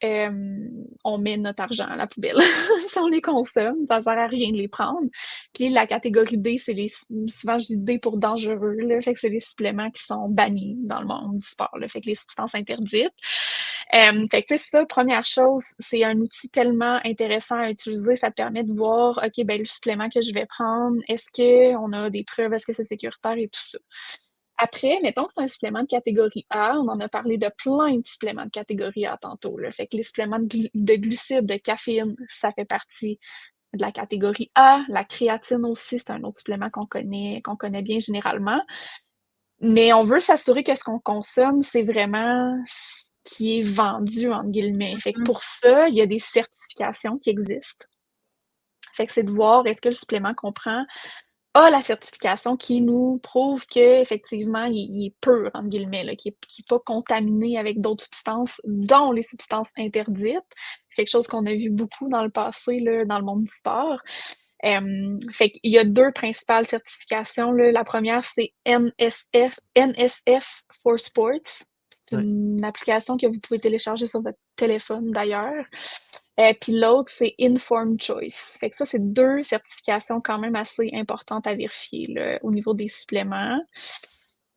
on met notre argent à la poubelle. Si on les consomme, ça sert à rien de les prendre. Puis la catégorie D, c'est souvent je dis D pour dangereux, là, fait que c'est les suppléments qui sont bannis dans le monde du sport, là, fait que les substances interdites. Fait que c'est ça, première chose, c'est un outil tellement intéressant à utiliser, ça te permet de voir, OK, ben le supplément que je vais prendre, est-ce qu'on a des preuves, est-ce que c'est sécuritaire et tout ça. Après, mettons que c'est un supplément de catégorie A, on en a parlé de plein de suppléments de catégorie A tantôt, là. Fait que les suppléments de glucides, de caféine, ça fait partie de la catégorie A. La créatine aussi, c'est un autre supplément qu'on connaît bien généralement. Mais on veut s'assurer que ce qu'on consomme, c'est vraiment ce qui est vendu, entre guillemets. Fait que pour ça, il y a des certifications qui existent. Fait que c'est de voir est-ce que le supplément qu'on prend a la certification qui nous prouve qu'effectivement, il est pur, entre guillemets, là, qu'il n'est pas contaminé avec d'autres substances, dont les substances interdites. C'est quelque chose qu'on a vu beaucoup dans le passé, là, dans le monde du sport. Fait qu'il y a 2 principales certifications, là. La première, c'est NSF for Sports. C'est une application que vous pouvez télécharger sur votre téléphone, d'ailleurs. Puis l'autre, c'est Informed Choice. Fait que ça, c'est 2 certifications quand même assez importantes à vérifier là, au niveau des suppléments.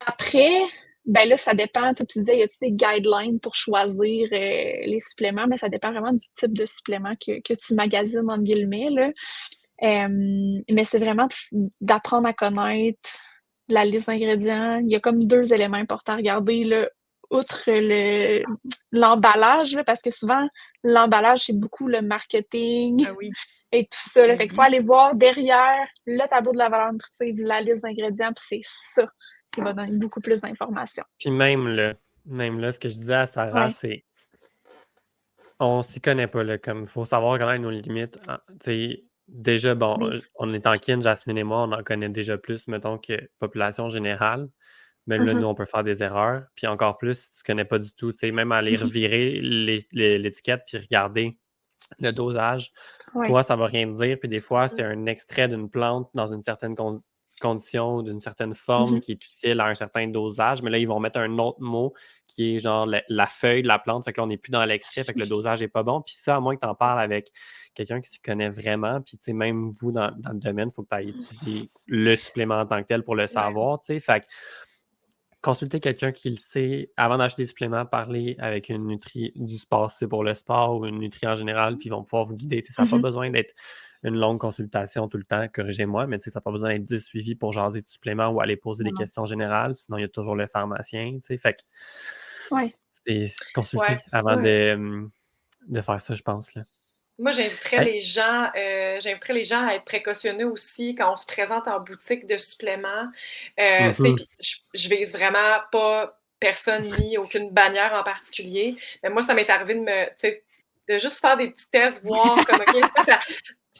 Après, ben là, ça dépend. Tu disais, il y a des guidelines pour choisir les suppléments, mais ça dépend vraiment du type de supplément que tu magasines, entre guillemets, là. Mais c'est vraiment d'apprendre à connaître la liste d'ingrédients. Il y a comme 2 éléments importants à regarder, là. Outre l'emballage, là, parce que souvent, l'emballage, c'est beaucoup le marketing et tout ça. Là. Fait qu'il faut aller voir derrière le tableau de la valeur nutritive, la liste d'ingrédients, puis c'est ça qui va donner beaucoup plus d'informations. Puis même là, ce que je disais à Sarah, c'est on s'y connaît pas, là, comme il faut savoir connaître nos limites. Déjà, bon, on est en kin, Jasmine et moi, on en connaît déjà plus, mettons, que population générale. Mais là, nous, on peut faire des erreurs. Puis encore plus, si tu ne connais pas du tout, même aller revirer l'étiquette puis regarder le dosage, toi, ça ne va rien te dire. Puis des fois, c'est un extrait d'une plante dans une certaine condition, d'une certaine forme qui est utile à un certain dosage. Mais là, ils vont mettre un autre mot qui est genre la feuille de la plante. Fait que là, on n'est plus dans l'extrait, fait que le dosage n'est pas bon. Puis ça, à moins que tu en parles avec quelqu'un qui s'y connaît vraiment, puis même vous, dans le domaine, il faut que tu ailles étudier le supplément en tant que tel pour le savoir. Fait que consulter quelqu'un qui le sait avant d'acheter des suppléments, parler avec une nutri du sport, si c'est pour le sport ou une nutri en général, puis ils vont pouvoir vous guider. Ça n'a pas besoin d'être une longue consultation tout le temps, corrigez-moi, mais ça n'a pas besoin d'être suivi pour jaser du supplément ou aller poser des questions générales, sinon il y a toujours le pharmacien. Fait que c'est consulter avant de faire ça, je pense. Là. Moi, j'inviterais les gens à être précautionneux aussi quand on se présente en boutique de suppléments. Je vise vraiment pas personne ni aucune bannière en particulier. Mais moi, ça m'est arrivé de juste faire des petits tests, voir comme OK, est-ce que ça.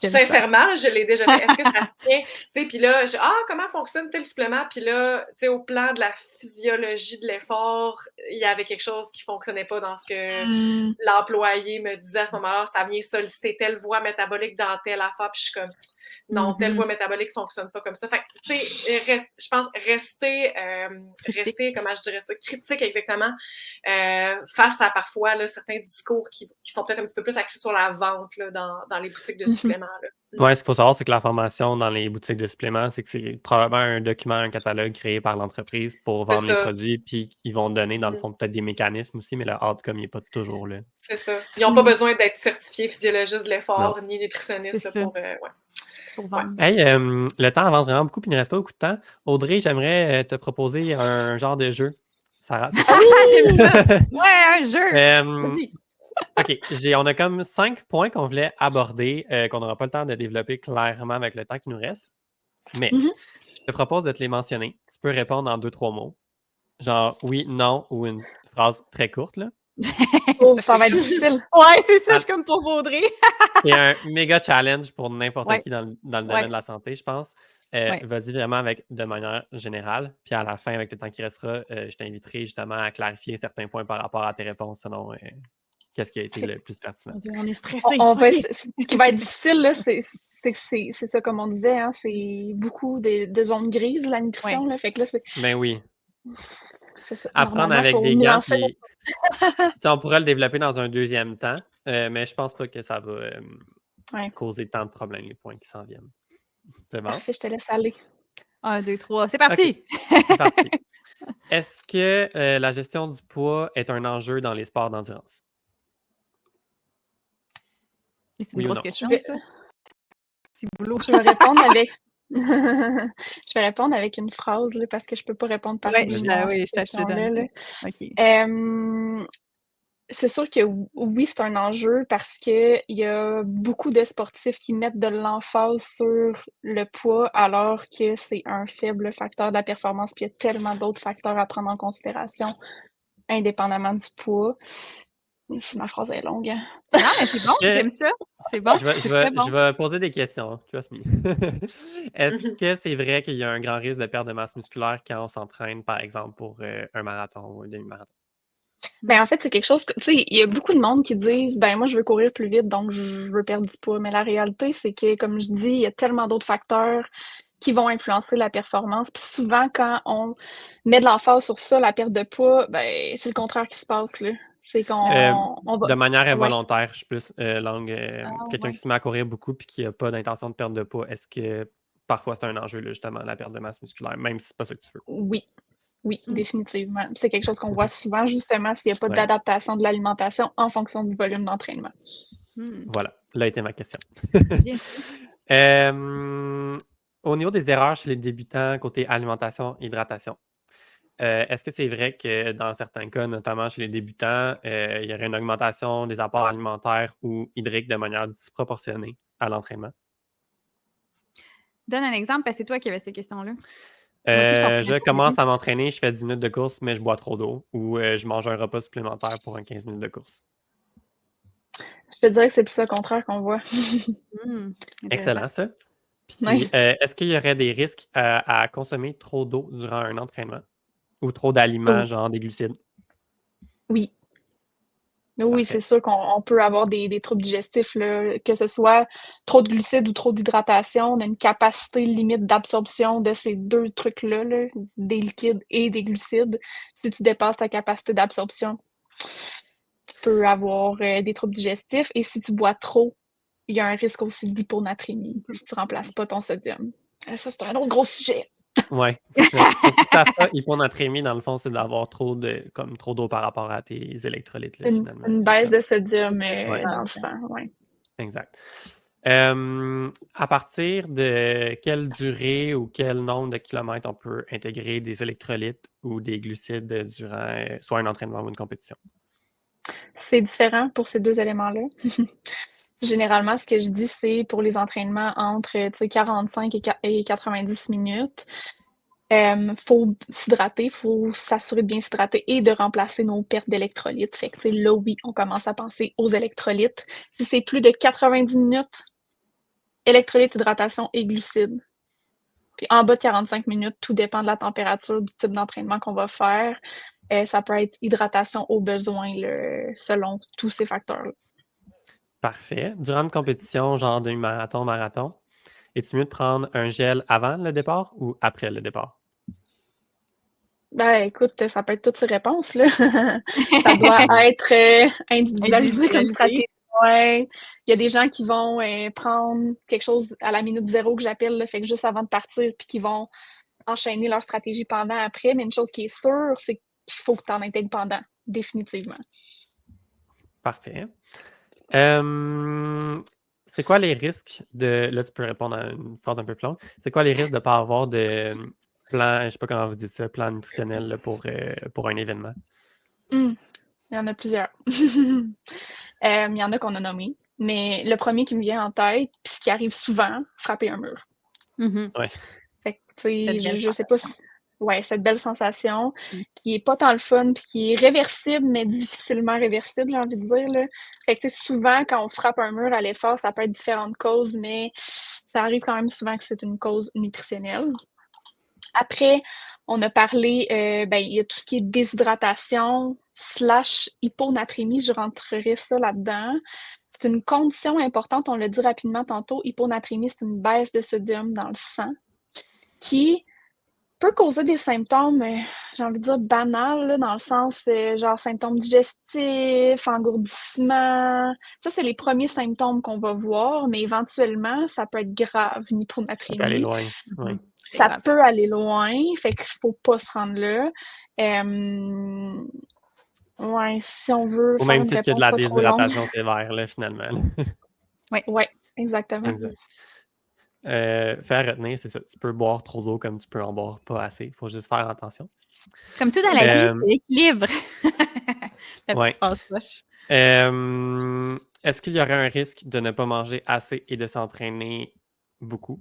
Sincèrement, je l'ai déjà fait. Est-ce que ça se tient? Puis là, comment fonctionne tel supplément? Puis là, au plan de la physiologie de l'effort, il y avait quelque chose qui ne fonctionnait pas dans ce que l'employé me disait à ce moment-là. Ça vient solliciter telle voie métabolique dans telle affaire. Puis je suis comme, non, telle voie métabolique ne fonctionne pas comme ça. Fait que, je pense rester, comment je dirais ça, critique exactement, face à parfois là, certains discours qui sont peut-être un petit peu plus axés sur la vente là, dans les boutiques de suppléments. Oui, ce qu'il faut savoir, c'est que la formation dans les boutiques de suppléments, c'est que c'est probablement un document, un catalogue créé par l'entreprise pour vendre les produits, puis ils vont donner, dans le fond, peut-être des mécanismes aussi, mais le outcome, il n'est pas toujours là. C'est ça. Ils n'ont pas besoin d'être certifiés physiologistes de l'effort, ni nutritionnistes là, pour vendre. Hey, le temps avance vraiment beaucoup, puis il ne reste pas beaucoup de temps. Audrey, j'aimerais te proposer un genre de jeu. Sarah, j'aime ça! Ouais, un jeu! Vas-y! OK. On a comme 5 points qu'on voulait aborder, qu'on n'aura pas le temps de développer clairement avec le temps qui nous reste. Mais je te propose de te les mentionner. Tu peux répondre en 2-3 mots. Genre oui, non, ou une phrase très courte, là. Ça va être difficile. Ouais, c'est ça, je suis comme pour Audrey. C'est un méga challenge pour n'importe qui dans le domaine de la santé, je pense. Vas-y vraiment avec de manière générale. Puis à la fin, avec le temps qui restera, je t'inviterai justement à clarifier certains points par rapport à tes réponses selon qu'est-ce qui a été le plus pertinent. On est stressé. Ce qui va être difficile, là, c'est c'est ça, comme on disait, hein, c'est beaucoup de zones grises, la nutrition. Là, fait que là, Ben oui. c'est ça. Apprendre Normalement, il avec faut des gants, nuancer. puis on pourrait le développer dans un deuxième temps, mais je pense pas que ça va causer tant de problèmes, les points qui s'en viennent. C'est bon? Parfait, je te laisse aller. 1, 2, 3, c'est parti! C'est parti. Est-ce que la gestion du poids est un enjeu dans les sports d'endurance? C'est une Oui ou grosse non? question, ça. C'est boulot. Je vais répondre avec... je vais répondre avec une phrase, là, parce que je peux pas répondre par Oui, cette je te question-là, là. donne. OK. C'est sûr que oui, c'est un enjeu parce qu'il y a beaucoup de sportifs qui mettent de l'emphase sur le poids alors que c'est un faible facteur de la performance, puis il y a tellement d'autres facteurs à prendre en considération indépendamment du poids. Ma phrase est longue. Hein? Non, mais c'est bon, j'aime ça. C'est bon. Je vais poser des questions, trust me. Est-ce que c'est vrai qu'il y a un grand risque de perte de masse musculaire quand on s'entraîne, par exemple, pour un marathon ou un demi-marathon? Ben, en fait, c'est quelque chose que, tu sais, il y a beaucoup de monde qui disent, ben, moi, je veux courir plus vite, donc je veux perdre du poids. Mais la réalité, c'est que, comme je dis, il y a tellement d'autres facteurs qui vont influencer la performance. Puis souvent, quand on met de l'emphase sur ça, la perte de poids, ben, c'est le contraire qui se passe, là. C'est qu'on va... De manière Ouais. involontaire, je suis plus quelqu'un qui se met à courir beaucoup et qui n'a pas d'intention de perdre de poids. Est-ce que parfois c'est un enjeu, là, justement, la perte de masse musculaire, même si c'est pas ça que tu veux? Oui, définitivement. C'est quelque chose qu'on voit souvent, justement, s'il n'y a pas d'adaptation de l'alimentation en fonction du volume d'entraînement. Voilà, là était ma question. Bien. Au niveau des erreurs chez les débutants côté alimentation, hydratation, est-ce que c'est vrai que dans certains cas, notamment chez les débutants, il y aurait une augmentation des apports alimentaires ou hydriques de manière disproportionnée à l'entraînement? Donne un exemple, parce que c'est toi qui avais ces questions-là. Je commence à m'entraîner, je fais 10 minutes de course, mais je bois trop d'eau ou je mange un repas supplémentaire pour un 15 minutes de course. Je te dirais que c'est plus le contraire qu'on voit. Excellent, ça. Puis, est-ce qu'il y aurait des risques à consommer trop d'eau durant un entraînement ou trop d'aliments, genre des glucides? Oui. Oui, c'est sûr qu'on peut avoir des troubles digestifs, là, que ce soit trop de glucides ou trop d'hydratation. On a une capacité limite d'absorption de ces deux trucs-là, là, des liquides et des glucides. Si tu dépasses ta capacité d'absorption, tu peux avoir des troubles digestifs. Et si tu bois trop, il y a un risque aussi d'hyponatrémie si tu ne remplaces pas ton sodium. Ça, c'est un autre gros sujet. Oui, c'est ça. Pour ceux qui ne savent pas, hyponatrémie, dans le fond, c'est d'avoir trop d'eau par rapport à tes électrolytes, là, finalement. Une baisse de sodium dans le sang, oui. Exact. À partir de quelle durée ou quel nombre de kilomètres on peut intégrer des électrolytes ou des glucides durant soit un entraînement ou une compétition? C'est différent pour ces deux éléments-là. Généralement, ce que je dis, c'est pour les entraînements entre 45 et 90 minutes. Faut s'hydrater, il faut s'assurer de bien s'hydrater et de remplacer nos pertes d'électrolytes. Fait que là, oui, on commence à penser aux électrolytes. Si c'est plus de 90 minutes, électrolytes, hydratation et glucides. Puis en bas de 45 minutes, tout dépend de la température, du type d'entraînement qu'on va faire. Ça peut être hydratation au besoin, selon tous ces facteurs-là. Parfait. Durant une compétition, genre demi-marathon, marathon, est-il mieux de prendre un gel avant le départ ou après le départ? Ben, écoute, ça peut être toutes ces réponses, là. Ça doit être individualisé comme stratégie. Ouais. Il y a des gens qui vont prendre quelque chose à la minute zéro que j'appelle, fait que juste avant de partir, puis qui vont enchaîner leur stratégie pendant, après. Mais une chose qui est sûre, c'est qu'il faut que tu en intègres pendant, définitivement. Parfait. C'est quoi les risques de... Là, tu peux répondre à une phrase un peu plus longue. C'est quoi les risques de ne pas avoir de plan, je ne sais pas comment vous dites ça, plan nutritionnel là, pour un événement? Il y en a plusieurs. Il y en a qu'on a nommé. Mais le premier qui me vient en tête, puis ce qui arrive souvent, frapper un mur. Ouais. Fait que, tu sais, je sais pas si... Ouais, cette belle sensation qui est pas tant le fun puis qui est réversible, mais difficilement réversible, j'ai envie de dire, là. Fait que, souvent, quand on frappe un mur à l'effort, ça peut être différentes causes, mais ça arrive quand même souvent que c'est une cause nutritionnelle. Après, on a parlé, il y a tout ce qui est déshydratation / hyponatrémie, je rentrerai ça là-dedans. c'est une condition importante, on l'a dit rapidement tantôt, hyponatrémie, c'est une baisse de sodium dans le sang qui peut causer des symptômes, j'ai envie de dire banals, là, dans le sens, genre symptômes digestifs, engourdissement. Ça, c'est les premiers symptômes qu'on va voir, mais éventuellement, ça peut être grave, une Ça peut aller hyponatrémie. loin. Oui. C'est Ça grave. peut aller loin, fait qu'il faut pas se rendre là. Ouais, si on veut Au faire même une titre que de réponse la pas trop longue. déshydratation sévère, là, finalement. là. Ouais, exactement. Exact. Faire retenir, c'est ça. Tu peux boire trop d'eau comme tu peux en boire pas assez. Il faut juste faire attention. Comme tout dans la vie, c'est l'équilibre. La Ouais. petite phrase poche. Est-ce qu'il y aurait un risque de ne pas manger assez et de s'entraîner beaucoup?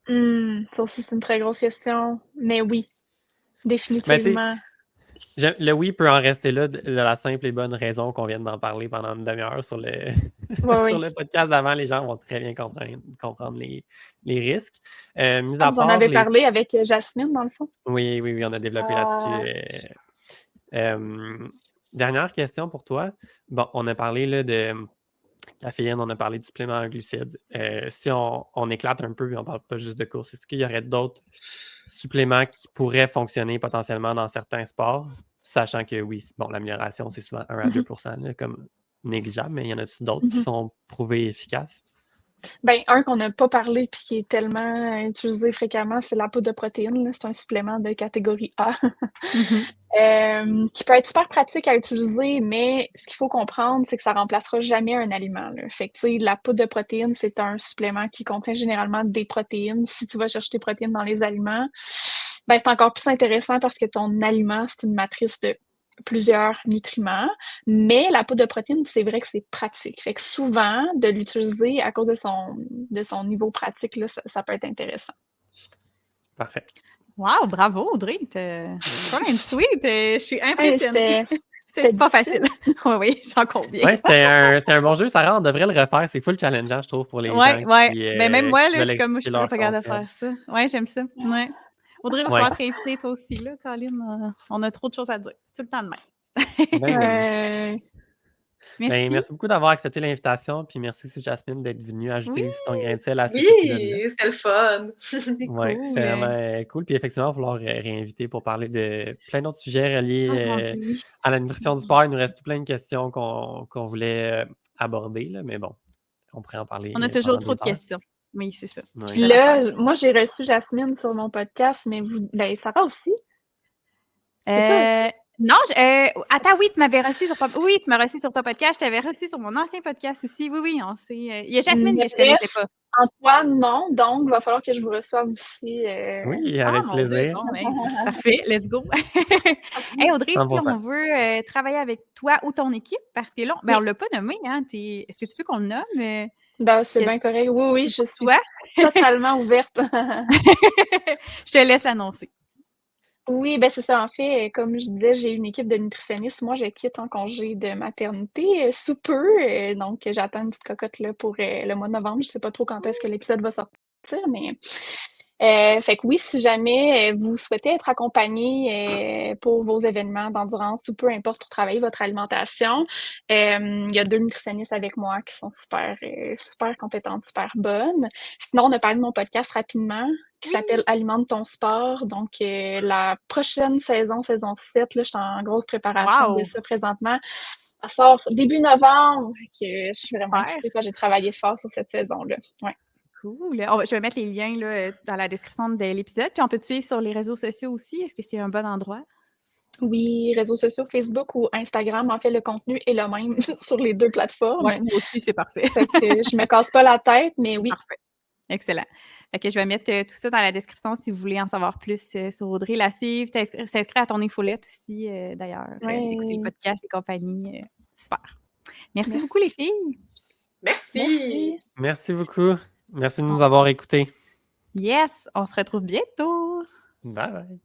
Ça aussi, c'est une très grosse question. Mais oui, Ben, tu sais, définitivement. le oui peut en rester là de la simple et bonne raison qu'on vient d'en parler pendant une demi-heure sur le, Ouais, sur oui. le podcast d'avant. Les gens vont très bien comprendre les risques. Mis Vous à en part avez les... parlé avec Jasmine, dans le fond? Oui, on a développé là-dessus. Dernière question pour toi. Bon, on a parlé là, de caféine, on a parlé de suppléments en glucides. Si on éclate un peu et on ne parle pas juste de course, est-ce qu'il y aurait d'autres suppléments qui pourraient fonctionner potentiellement dans certains sports, sachant que oui, bon, l'amélioration, c'est souvent 1 à 2 là, comme négligeable, mais il y en a-t-il d'autres qui sont prouvés efficaces? Ben, un qu'on n'a pas parlé puis qui est tellement utilisé fréquemment, c'est la poudre de protéines, là. C'est un supplément de catégorie A. Qui peut être super pratique à utiliser, mais ce qu'il faut comprendre, c'est que ça remplacera jamais un aliment, là. Fait que, tu sais, la poudre de protéines, c'est un supplément qui contient généralement des protéines. Si tu vas chercher tes protéines dans les aliments, ben, c'est encore plus intéressant parce que ton aliment, c'est une matrice de plusieurs nutriments. Mais la poudre de protéines, c'est vrai que c'est pratique. Fait que souvent, de l'utiliser à cause de son niveau pratique, là, ça peut être intéressant. Parfait. Wow, bravo Audrey, short and sweet, je suis impressionnée. C'était C'est pas difficile. facile. Oui, j'en conviens. Ouais, c'était un bon jeu, Sarah, on devrait le refaire. C'est full challengeant, je trouve, pour les gens qui, Ben, même moi, qui là, veulent je suis comme, moi, je expliquer pourrais leur pas capable de concept. faire ça. Ouais, j'aime ça. Ouais. Audrey, il va Ouais. falloir te réinviter toi aussi, là, Colin. On a trop de choses à dire. C'est tout le temps de même. Ben oui. Merci. Merci beaucoup d'avoir accepté l'invitation, puis merci aussi Jasmine d'être venue ajouter aussi ton grain de sel à cet Oui, épisode-là. c'était le fun. C'est Ouais, cool. c'était vraiment cool. Puis effectivement, il va falloir réinviter pour parler de plein d'autres sujets reliés Oui. à la nutrition du sport. Il nous reste plein de questions qu'on voulait aborder, là, mais bon, on pourrait en parler On a toujours pendant trop de des heures. questions. Oui, c'est ça. Ouais. Puis là, moi, j'ai reçu Jasmine sur mon podcast, mais ben, Sarah aussi. T'as-tu reçu? Non, attends, oui, tu m'avais reçu sur ton... Oui, tu m'as reçu sur ton podcast. Je t'avais reçu sur mon ancien podcast aussi. Oui, on sait. Il y a Jasmine que je connaissais pas. Antoine, non. Donc, il va falloir que je vous reçoive aussi. Oui, avec mon Dieu, plaisir. bon, ben, parfait, let's go. Hey, Audrey, 100%. si on veut travailler avec toi ou ton équipe, parce que là, ben, on ne l'a pas nommé, hein, est-ce que tu veux qu'on le nomme? Ben, c'est bien correct. Oui, je suis totalement ouverte. Je te laisse l'annoncer. Oui, ben c'est ça. En fait, comme je disais, j'ai une équipe de nutritionnistes. Moi, je quitte en congé de maternité sous peu. Donc, j'attends une petite cocotte là, pour le mois de novembre. Je ne sais pas trop quand est-ce que l'épisode va sortir, mais fait que oui, si jamais vous souhaitez être accompagné pour vos événements d'endurance ou peu importe pour travailler votre alimentation, il y a 2 nutritionnistes avec moi qui sont super compétentes, super bonnes. Sinon, on a parlé de mon podcast rapidement qui s'appelle Alimente ton sport. Donc, la prochaine saison 7, là, je suis en grosse préparation de ça présentement. Ça sort début novembre. Que je suis vraiment excitée parce que j'ai travaillé fort sur cette saison-là. Ouais. Cool. Je vais mettre les liens là, dans la description de l'épisode. Puis on peut te suivre sur les réseaux sociaux aussi. Est-ce que c'est un bon endroit? Oui, réseaux sociaux, Facebook ou Instagram. En fait, le contenu est le même sur les 2 plateformes. Oui, moi aussi, c'est parfait. Fait que je me casse pas la tête, mais oui. Parfait. Excellent. Fait que je vais mettre tout ça dans la description si vous voulez en savoir plus sur Audrey, la suivre, s'inscrire à ton infolette aussi, d'ailleurs, d'écouter le podcast et compagnie. Super. Merci beaucoup, les filles. Merci. Merci beaucoup. Merci de nous avoir écoutés. Yes, on se retrouve bientôt. Bye bye.